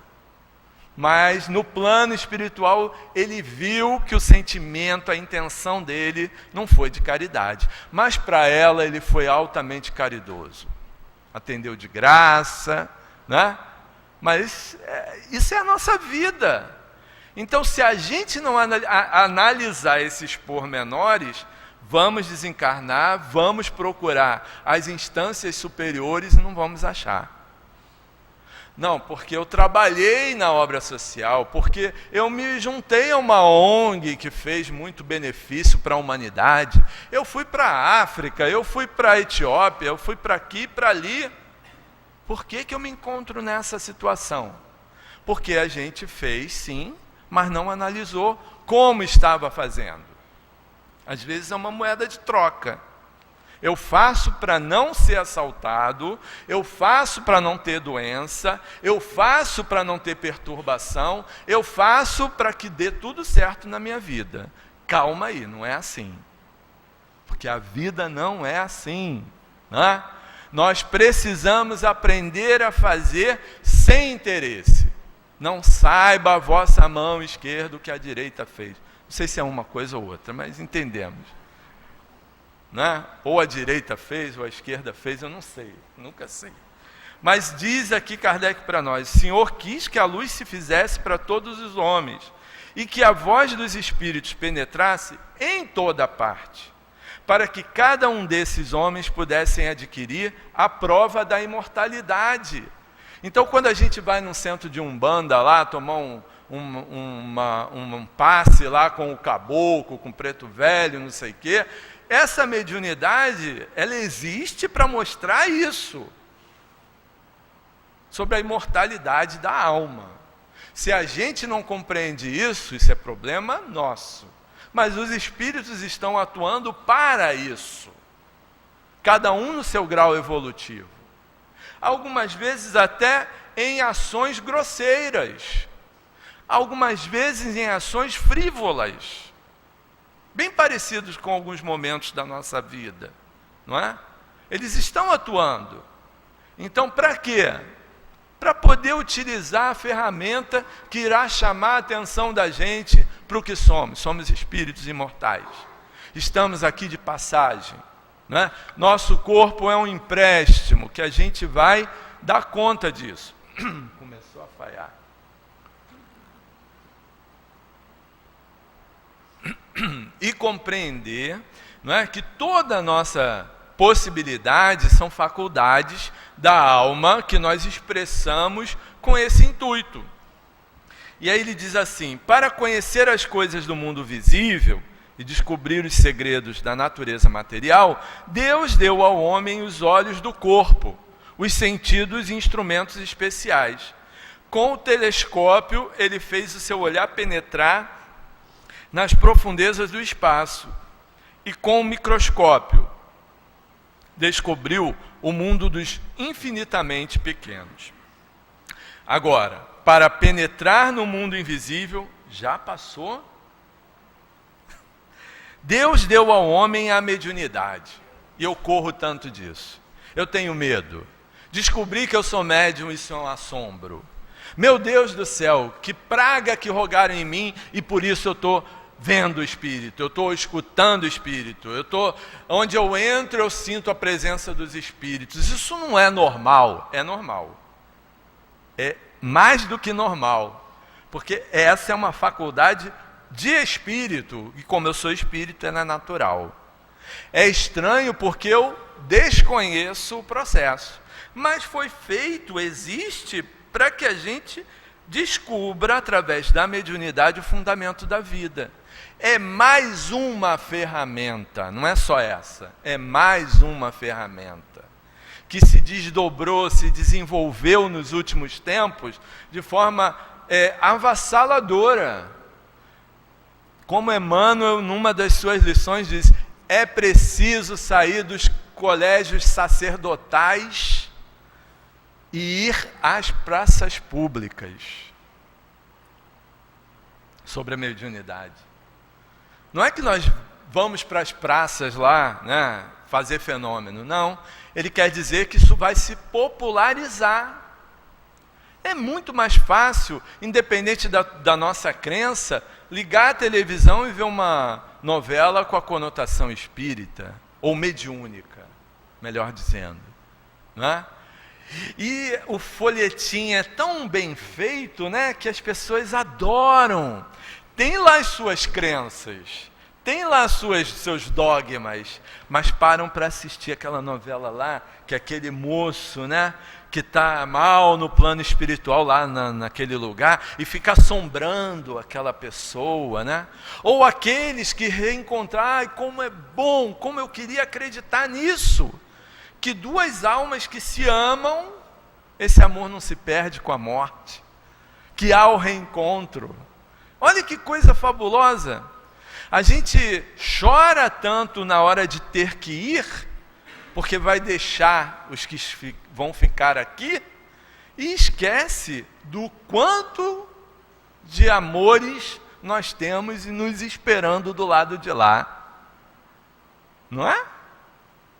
Mas no plano espiritual, ele viu que o sentimento, a intenção dele não foi de caridade. Mas para ela, ele foi altamente caridoso. Atendeu de graça, né? Mas isso é a nossa vida. Então, se a gente não analisar esses pormenores, vamos desencarnar, vamos procurar as instâncias superiores e não vamos achar. Não, porque eu trabalhei na obra social, porque eu me juntei a uma ONG que fez muito benefício para a humanidade. Eu fui para a África, eu fui para a Etiópia, eu fui para aqui e para ali. Por que eu me encontro nessa situação? Porque a gente fez, sim, mas não analisou como estava fazendo. Às vezes é uma moeda de troca. Eu faço para não ser assaltado, eu faço para não ter doença, eu faço para não ter perturbação, eu faço para que dê tudo certo na minha vida. Calma aí, não é assim. Porque a vida não é assim, né? Nós precisamos aprender a fazer sem interesse. Não saiba a vossa mão esquerda o que a direita fez. Não sei se é uma coisa ou outra, mas entendemos. Né? Ou a direita fez, ou a esquerda fez, eu não sei, nunca sei. Mas diz aqui Kardec para nós: o Senhor quis que a luz se fizesse para todos os homens, e que a voz dos espíritos penetrasse em toda parte, para que cada um desses homens pudessem adquirir a prova da imortalidade. Então, quando a gente vai num centro de Umbanda lá, tomar um passe lá com o caboclo, com o preto velho, não sei o quê, essa mediunidade, ela existe para mostrar isso, sobre a imortalidade da alma. Se a gente não compreende isso é problema nosso. Mas os espíritos estão atuando para isso, cada um no seu grau evolutivo. Algumas vezes até em ações grosseiras, algumas vezes em ações frívolas, bem parecidos com alguns momentos da nossa vida, não é? Eles estão atuando. Então, para quê? Para poder utilizar a ferramenta que irá chamar a atenção da gente para o que somos. Somos espíritos imortais. Estamos aqui de passagem, né? Nosso corpo é um empréstimo que a gente vai dar conta disso. Começou a falhar. e compreender, não é, que toda a nossa possibilidade são faculdades da alma que nós expressamos com esse intuito. E aí ele diz assim: para conhecer as coisas do mundo visível e descobrir os segredos da natureza material, Deus deu ao homem os olhos do corpo, os sentidos e instrumentos especiais. Com o telescópio, ele fez o seu olhar penetrar nas profundezas do espaço. E com o microscópio, descobriu o mundo dos infinitamente pequenos. Agora, para penetrar no mundo invisível, já passou? Deus deu ao homem a mediunidade. E eu corro tanto disso. Eu tenho medo. Descobri que eu sou médium, isso é um assombro. Meu Deus do céu, que praga que rogaram em mim, e por isso eu estou vendo o Espírito, eu estou escutando o Espírito, onde eu entro eu sinto a presença dos Espíritos. Isso não é normal, é normal. É mais do que normal, porque essa é uma faculdade de Espírito, e como eu sou Espírito, é natural. É estranho porque eu desconheço o processo, mas foi feito, existe, para que a gente descubra, através da mediunidade, o fundamento da vida. É mais uma ferramenta, não é só essa, é mais uma ferramenta que se desdobrou, se desenvolveu nos últimos tempos de forma avassaladora. Como Emmanuel, numa das suas lições, diz: é preciso sair dos colégios sacerdotais e ir às praças públicas. Sobre a mediunidade. Não é que nós vamos para as praças lá, né, fazer fenômeno. Não. Ele quer dizer que isso vai se popularizar. É muito mais fácil, independente da nossa crença, ligar a televisão e ver uma novela com a conotação espírita, ou mediúnica, melhor dizendo. Não é? E o folhetim é tão bem feito, né, que as pessoas adoram. Tem lá as suas crenças, tem lá seus dogmas, mas param para assistir aquela novela lá, que é aquele moço, né, que está mal no plano espiritual lá naquele lugar, e fica assombrando aquela pessoa, né? Ou aqueles que reencontrar, ai, como é bom, como eu queria acreditar nisso, que duas almas que se amam, esse amor não se perde com a morte, que há o reencontro. Olha que coisa fabulosa. A gente chora tanto na hora de ter que ir, porque vai deixar os que vão ficar aqui, e esquece do quanto de amores nós temos e nos esperando do lado de lá. Não é?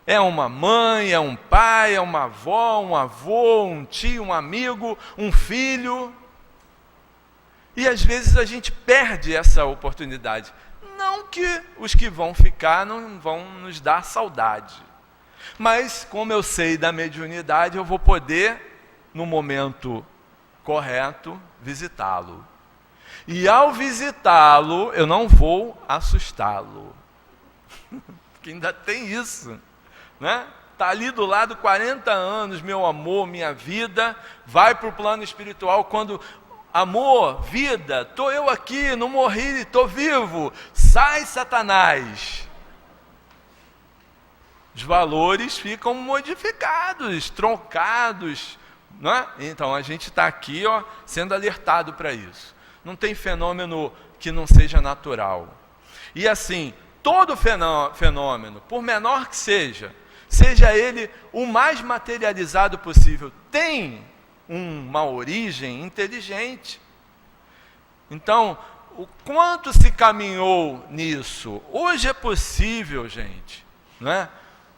É uma mãe, é um pai, é uma avó, um avô, um tio, um amigo, um filho. E às vezes a gente perde essa oportunidade. Não que os que vão ficar não vão nos dar saudade. Mas como eu sei da mediunidade, eu vou poder, no momento correto, visitá-lo. E ao visitá-lo, eu não vou assustá-lo. Porque ainda tem isso, né? Está ali do lado 40 anos, meu amor, minha vida, vai para o plano espiritual quando... Amor, vida, estou eu aqui, não morri, estou vivo. Sai, Satanás. Os valores ficam modificados, trocados. Não é? Então, a gente está aqui, ó, sendo alertado para isso. Não tem fenômeno que não seja natural. E assim, todo fenômeno, por menor que seja ele o mais materializado possível, tem uma origem inteligente. Então, o quanto se caminhou nisso? Hoje é possível, gente, não é?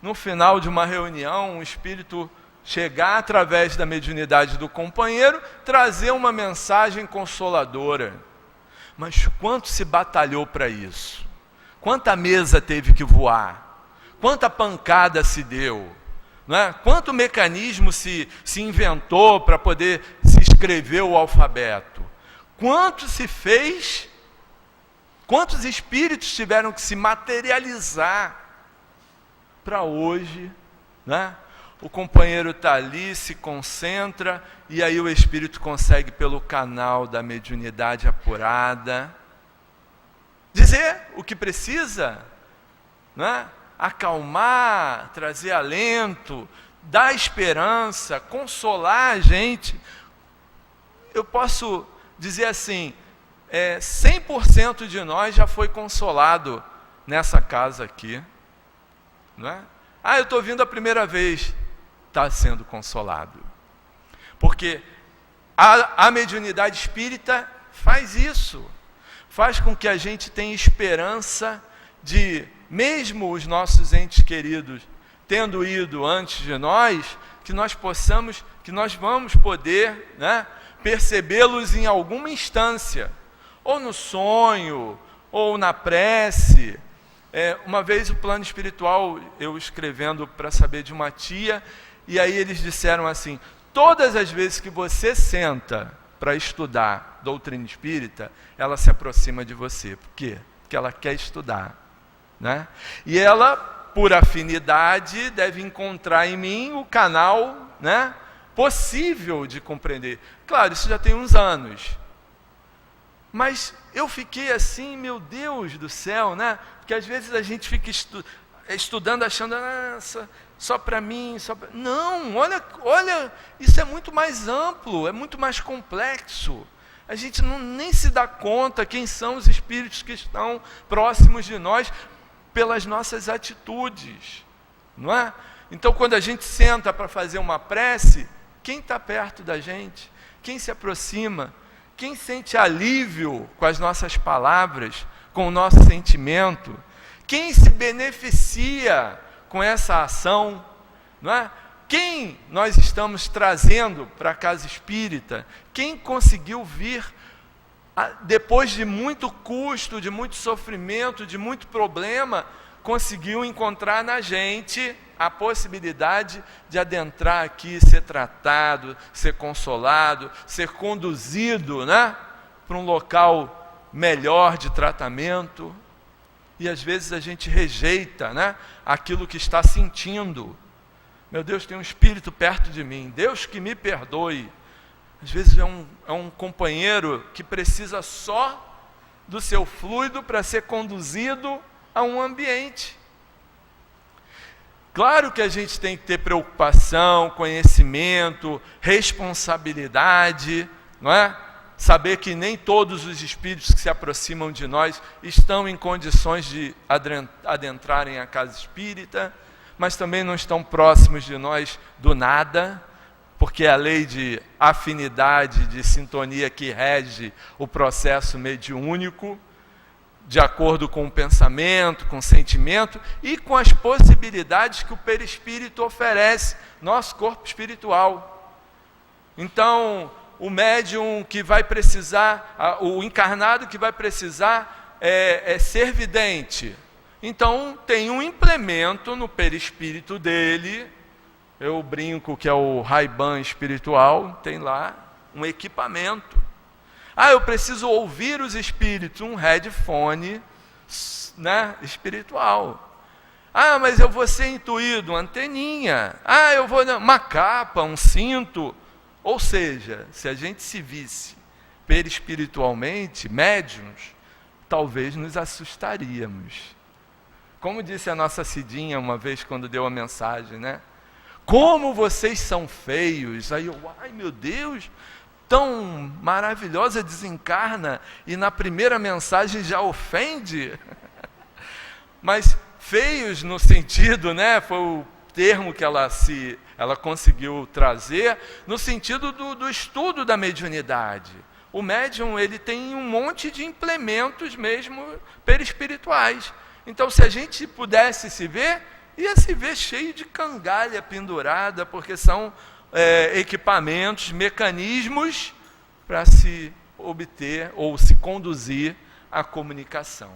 No final de uma reunião, um espírito chegar através da mediunidade do companheiro, trazer uma mensagem consoladora. Mas quanto se batalhou para isso? Quanta mesa teve que voar? Quanta pancada se deu? Não é? Quanto mecanismo se inventou para poder se escrever o alfabeto? Quanto se fez Quantos espíritos tiveram que se materializar para hoje, né? O companheiro está ali, se concentra, e aí o espírito consegue, pelo canal da mediunidade apurada, dizer o que precisa, né? Acalmar, trazer alento, dar esperança, consolar a gente. Eu posso dizer assim, 100% de nós já foi consolado nessa casa aqui. Não é? Eu estou vindo a primeira vez. Está sendo consolado. Porque a mediunidade espírita faz isso. Faz com que a gente tenha esperança de, mesmo os nossos entes queridos tendo ido antes de nós, que nós possamos, que nós vamos poder, né, percebê-los em alguma instância, ou no sonho, ou na prece. Uma vez o plano espiritual, eu escrevendo para saber de uma tia, e aí eles disseram assim: todas as vezes que você senta para estudar doutrina espírita, ela se aproxima de você. Por quê? Porque ela quer estudar, né? E ela, por afinidade, deve encontrar em mim o canal, né, possível de compreender. Claro, isso já tem uns anos. Mas eu fiquei assim, meu Deus do céu, né? Porque às vezes a gente fica estudando achando, só para mim, Não, olha, isso é muito mais amplo, é muito mais complexo. A gente nem se dá conta quem são os espíritos que estão próximos de nós pelas nossas atitudes, não é? Então, quando a gente senta para fazer uma prece, quem está perto da gente? Quem se aproxima? Quem sente alívio com as nossas palavras, com o nosso sentimento? Quem se beneficia com essa ação? Não é? Quem nós estamos trazendo para a casa espírita? Quem conseguiu vir, depois de muito custo, de muito sofrimento, de muito problema, conseguiu encontrar na gente a possibilidade de adentrar aqui, ser tratado, ser consolado, ser conduzido, né, para um local melhor de tratamento. E às vezes a gente rejeita, né, aquilo que está sentindo. Meu Deus, tem um espírito perto de mim, Deus que me perdoe. Às vezes é um companheiro que precisa só do seu fluido para ser conduzido a um ambiente. Claro que a gente tem que ter preocupação, conhecimento, responsabilidade, não é? Saber que nem todos os espíritos que se aproximam de nós estão em condições de adentrarem a casa espírita, mas também não estão próximos de nós do nada, porque é a lei de afinidade, de sintonia que rege o processo mediúnico, de acordo com o pensamento, com o sentimento e com as possibilidades que o perispírito oferece, nosso corpo espiritual. Então, o médium que vai precisar, o encarnado que vai precisar é ser vidente. Então, tem um implemento no perispírito dele, eu brinco que é o Ray-Ban espiritual, tem lá um equipamento. Eu preciso ouvir os espíritos, um headphone, né, espiritual. Mas eu vou ser intuído, uma anteninha. Eu vou uma capa, um cinto. Ou seja, se a gente se visse perispiritualmente, médiuns, talvez nos assustaríamos. Como disse a nossa Cidinha uma vez quando deu a mensagem, né? Como vocês são feios. Aí eu, meu Deus, tão maravilhosa, desencarna e na primeira mensagem já ofende. Mas feios no sentido, né, foi o termo que ela conseguiu trazer, no sentido do estudo da mediunidade. O médium, ele tem um monte de implementos mesmo perispirituais. Então, se a gente pudesse se ver, ia se ver cheio de cangalha pendurada, porque são equipamentos, mecanismos para se obter ou se conduzir à comunicação.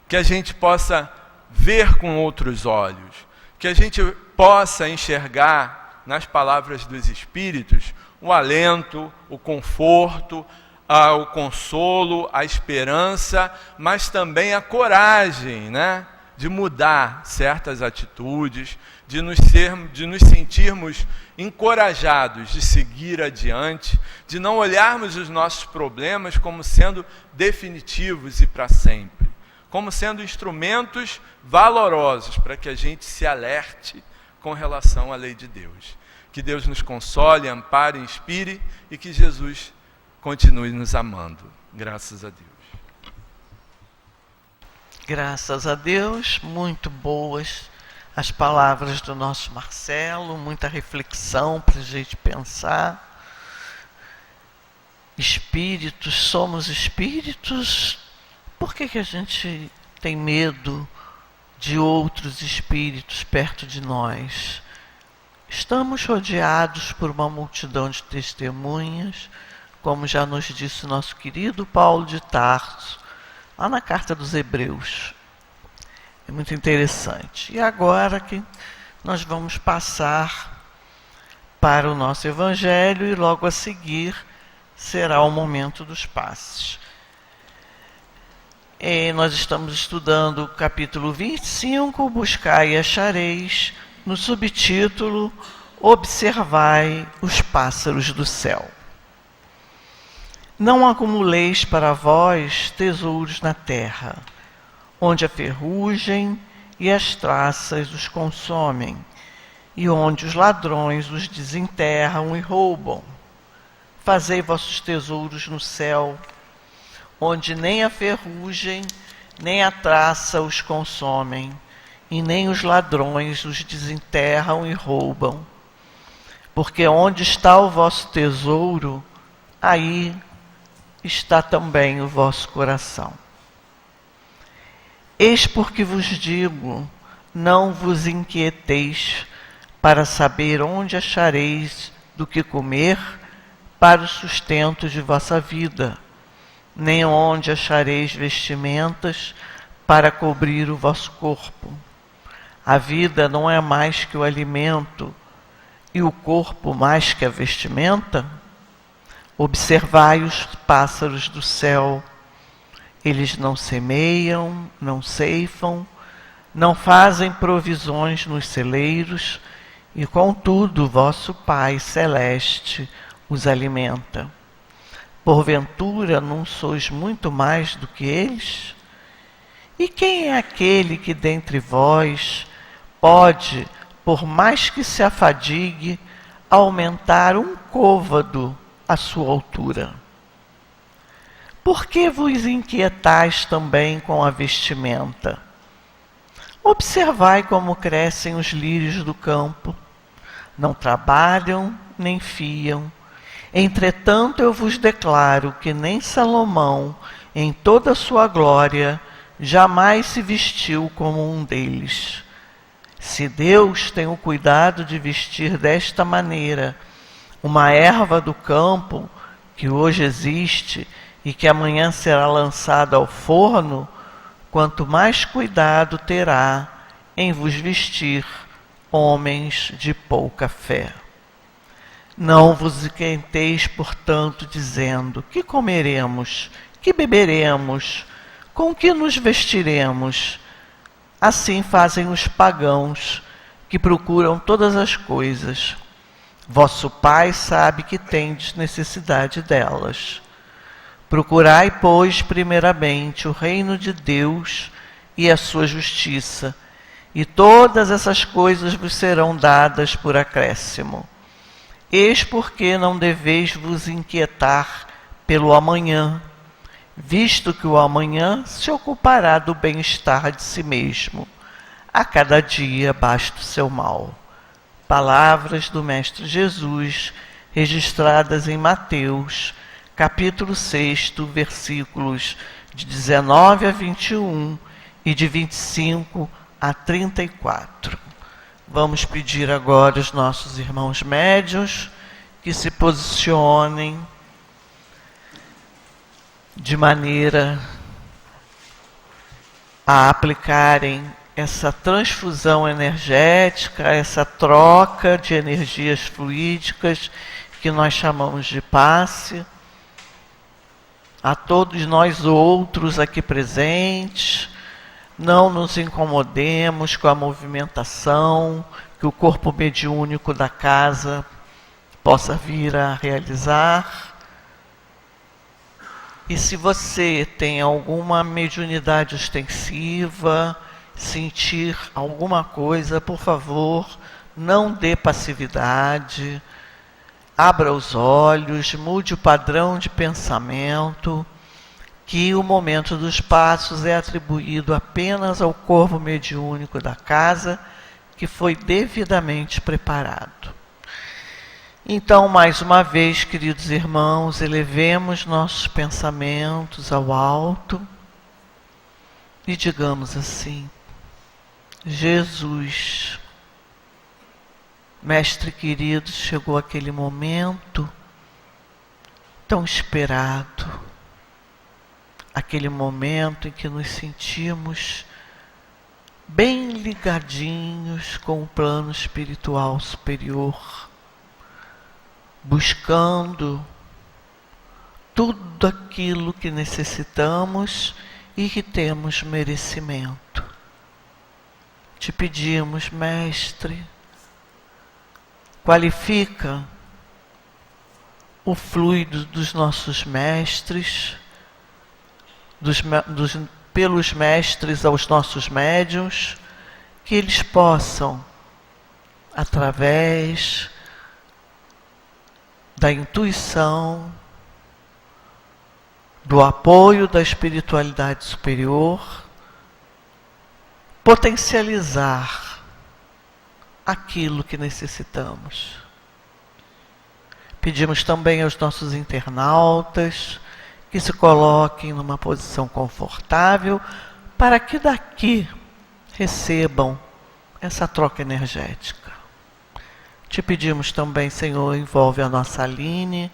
Que a gente possa ver com outros olhos, que a gente possa enxergar nas palavras dos espíritos o alento, o conforto, o consolo, a esperança, mas também a coragem, né, de mudar certas atitudes, de nos sentirmos encorajados de seguir adiante, de não olharmos os nossos problemas como sendo definitivos e para sempre, como sendo instrumentos valorosos para que a gente se alerte com relação à lei de Deus. Que Deus nos console, ampare, inspire e que Jesus continue nos amando. Graças a Deus. Graças a Deus, muito boas as palavras do nosso Marcelo, muita reflexão para a gente pensar. Espíritos, somos espíritos. Por que a gente tem medo de outros espíritos perto de nós? Estamos rodeados por uma multidão de testemunhas, como já nos disse nosso querido Paulo de Tarso, lá na carta dos Hebreus. É muito interessante. E agora que nós vamos passar para o nosso Evangelho e logo a seguir será o momento dos passes. Nós estamos estudando o capítulo 25, Buscai e achareis, no subtítulo Observai os pássaros do céu. Não acumuleis para vós tesouros na terra, onde a ferrugem e as traças os consomem, e onde os ladrões os desenterram e roubam. Fazei vossos tesouros no céu, onde nem a ferrugem nem a traça os consomem, e nem os ladrões os desenterram e roubam. Porque onde está o vosso tesouro, aí está também o vosso coração. Eis porque vos digo, não vos inquieteis para saber onde achareis do que comer para o sustento de vossa vida, nem onde achareis vestimentas para cobrir o vosso corpo. A vida não é mais que o alimento, e o corpo mais que a vestimenta? Observai os pássaros do céu. Eles não semeiam, não ceifam, não fazem provisões nos celeiros, e contudo vosso Pai Celeste os alimenta. Porventura não sois muito mais do que eles? E quem é aquele que dentre vós pode, por mais que se afadigue, aumentar um côvado a sua altura? Por que vos inquietais também com a vestimenta? Observai como crescem os lírios do campo. Não trabalham, nem fiam. Entretanto, eu vos declaro que nem Salomão, em toda a sua glória, jamais se vestiu como um deles. Se Deus tem o cuidado de vestir desta maneira uma erva do campo, que hoje existe e que amanhã será lançada ao forno, quanto mais cuidado terá em vos vestir, homens de pouca fé. Não vos inquieteis, portanto, dizendo: que comeremos, que beberemos, com que nos vestiremos? Assim fazem os pagãos, que procuram todas as coisas. Vosso Pai sabe que tendes necessidade delas. Procurai, pois, primeiramente o reino de Deus e a sua justiça, e todas essas coisas vos serão dadas por acréscimo. Eis porque não deveis vos inquietar pelo amanhã, visto que o amanhã se ocupará do bem-estar de si mesmo. A cada dia basta o seu mal. Palavras do Mestre Jesus, registradas em Mateus, capítulo 6, versículos de 19 a 21 e de 25 a 34. Vamos pedir agora aos nossos irmãos médiuns que se posicionem de maneira a aplicarem essa transfusão energética, essa troca de energias fluídicas que nós chamamos de passe. a todos nós outros aqui presentes. Não nos incomodemos com a movimentação que o corpo mediúnico da casa possa vir a realizar. E se você tem alguma mediunidade ostensiva, sentir alguma coisa, por favor, não dê passividade, abra os olhos, mude o padrão de pensamento, que o momento dos passos é atribuído apenas ao corpo mediúnico da casa, que foi devidamente preparado. Então, mais uma vez, queridos irmãos, elevemos nossos pensamentos ao alto e digamos assim: Jesus, Mestre querido, chegou aquele momento tão esperado, aquele momento em que nos sentimos bem ligadinhos com o plano espiritual superior, buscando tudo aquilo que necessitamos e que temos merecimento. Te pedimos, Mestre, qualifica o fluido dos nossos mestres, pelos mestres aos nossos médiuns, que eles possam, através da intuição, do apoio da espiritualidade superior, potencializar aquilo que necessitamos. Pedimos também aos nossos internautas que se coloquem numa posição confortável para que daqui recebam essa troca energética. Te pedimos também, Senhor, envolve a nossa Aline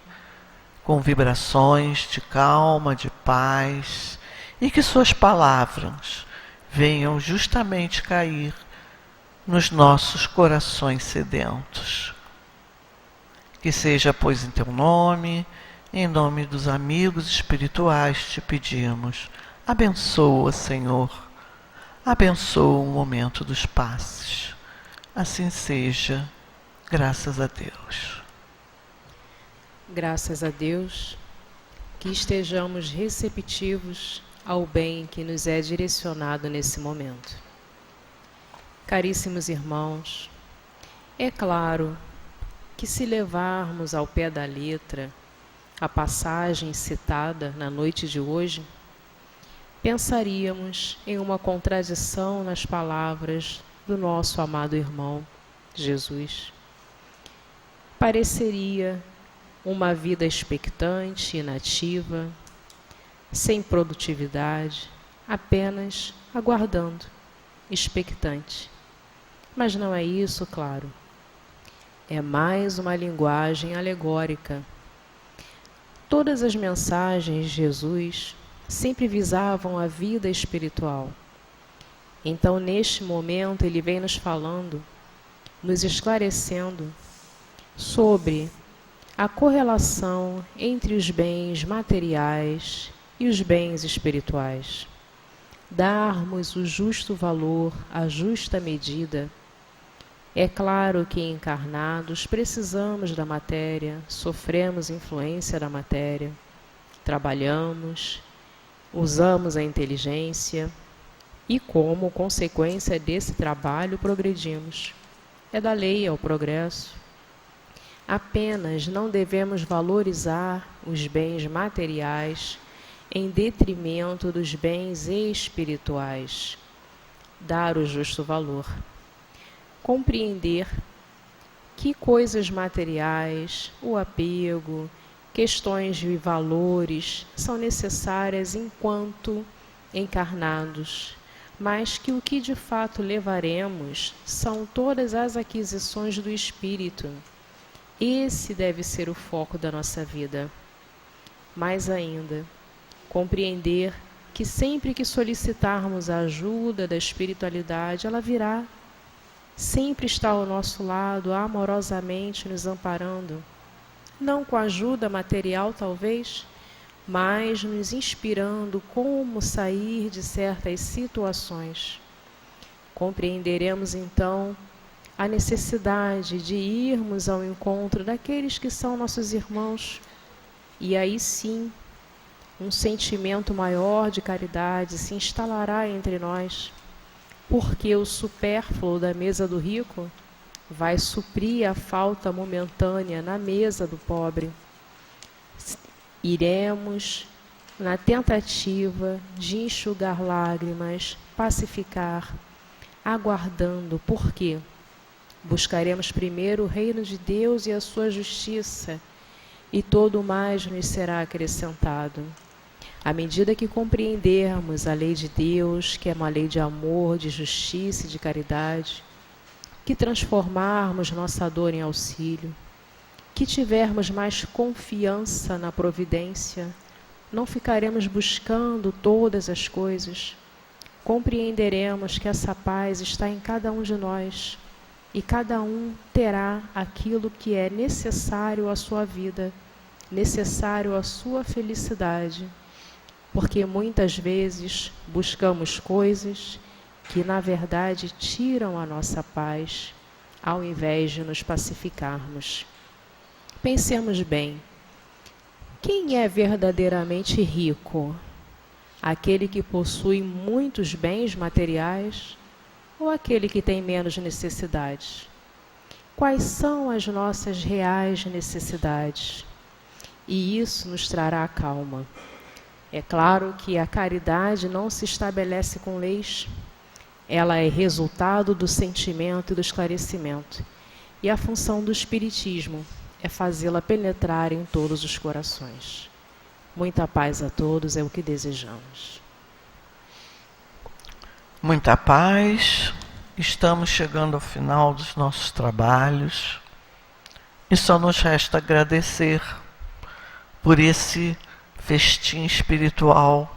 com vibrações de calma, de paz, e que suas palavras venham justamente cair nos nossos corações sedentos. Que seja, pois, em teu nome, em nome dos amigos espirituais, te pedimos. Abençoa, Senhor. Abençoa o momento dos passes. Assim seja, graças a Deus. Graças a Deus, que estejamos receptivos ao bem que nos é direcionado nesse momento. Caríssimos irmãos, é claro que se levarmos ao pé da letra a passagem citada na noite de hoje, pensaríamos em uma contradição nas palavras do nosso amado irmão Jesus. Pareceria uma vida expectante, inativa, sem produtividade, apenas aguardando, expectante. Mas não é isso, claro. É mais uma linguagem alegórica. Todas as mensagens de Jesus sempre visavam a vida espiritual. Então, neste momento, ele vem nos falando, nos esclarecendo sobre a correlação entre os bens materiais e os bens espirituais. Darmos o justo valor, a justa medida. É claro que encarnados precisamos da matéria, sofremos influência da matéria, trabalhamos, usamos a inteligência e, como consequência desse trabalho, progredimos. É da lei ao progresso. Apenas não devemos valorizar os bens materiais em detrimento dos bens espirituais. Dar o justo valor. Compreender que coisas materiais, o apego, questões de valores são necessárias enquanto encarnados, mas que o que de fato levaremos são todas as aquisições do espírito. Esse deve ser o foco da nossa vida. Mais ainda, compreender que sempre que solicitarmos a ajuda da espiritualidade, ela virá. Sempre está ao nosso lado, amorosamente nos amparando. Não com ajuda material, talvez, mas nos inspirando como sair de certas situações. Compreenderemos então a necessidade de irmos ao encontro daqueles que são nossos irmãos, e aí sim, um sentimento maior de caridade se instalará entre nós, porque o supérfluo da mesa do rico vai suprir a falta momentânea na mesa do pobre. Iremos na tentativa de enxugar lágrimas, pacificar, aguardando, porque buscaremos primeiro o reino de Deus e a sua justiça, e todo o mais nos será acrescentado. À medida que compreendermos a lei de Deus, que é uma lei de amor, de justiça e de caridade, que transformarmos nossa dor em auxílio, que tivermos mais confiança na providência, não ficaremos buscando todas as coisas, compreenderemos que essa paz está em cada um de nós, e cada um terá aquilo que é necessário à sua vida, necessário à sua felicidade, porque muitas vezes buscamos coisas que na verdade tiram a nossa paz, ao invés de nos pacificarmos. Pensemos bem, quem é verdadeiramente rico? Aquele que possui muitos bens materiais ou aquele que tem menos necessidades? Quais são as nossas reais necessidades? E isso nos trará calma. É claro que a caridade não se estabelece com leis. Ela é resultado do sentimento e do esclarecimento. E a função do Espiritismo é fazê-la penetrar em todos os corações. Muita paz a todos é o que desejamos. Muita paz. Estamos chegando ao final dos nossos trabalhos e só nos resta agradecer por esse festim espiritual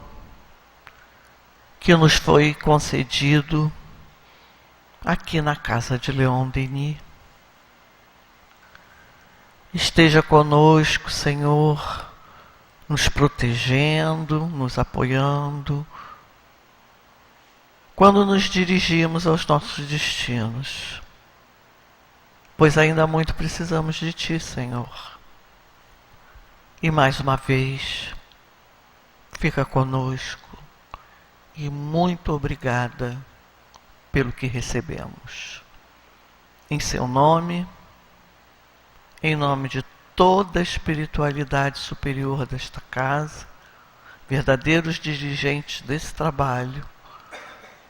que nos foi concedido aqui na casa de Leon Denis. Esteja conosco, Senhor, nos protegendo, nos apoiando, quando nos dirigimos aos nossos destinos, pois ainda muito precisamos de Ti, Senhor. E mais uma vez, fica conosco e muito obrigada pelo que recebemos. Em Seu nome, em nome de toda a espiritualidade superior desta casa, verdadeiros dirigentes desse trabalho,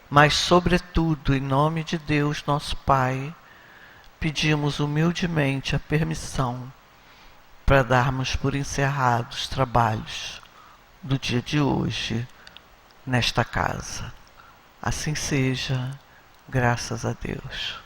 mas, sobretudo, em nome de Deus, nosso Pai, pedimos humildemente a permissão para darmos por encerrados os trabalhos do dia de hoje nesta casa. Assim seja, graças a Deus.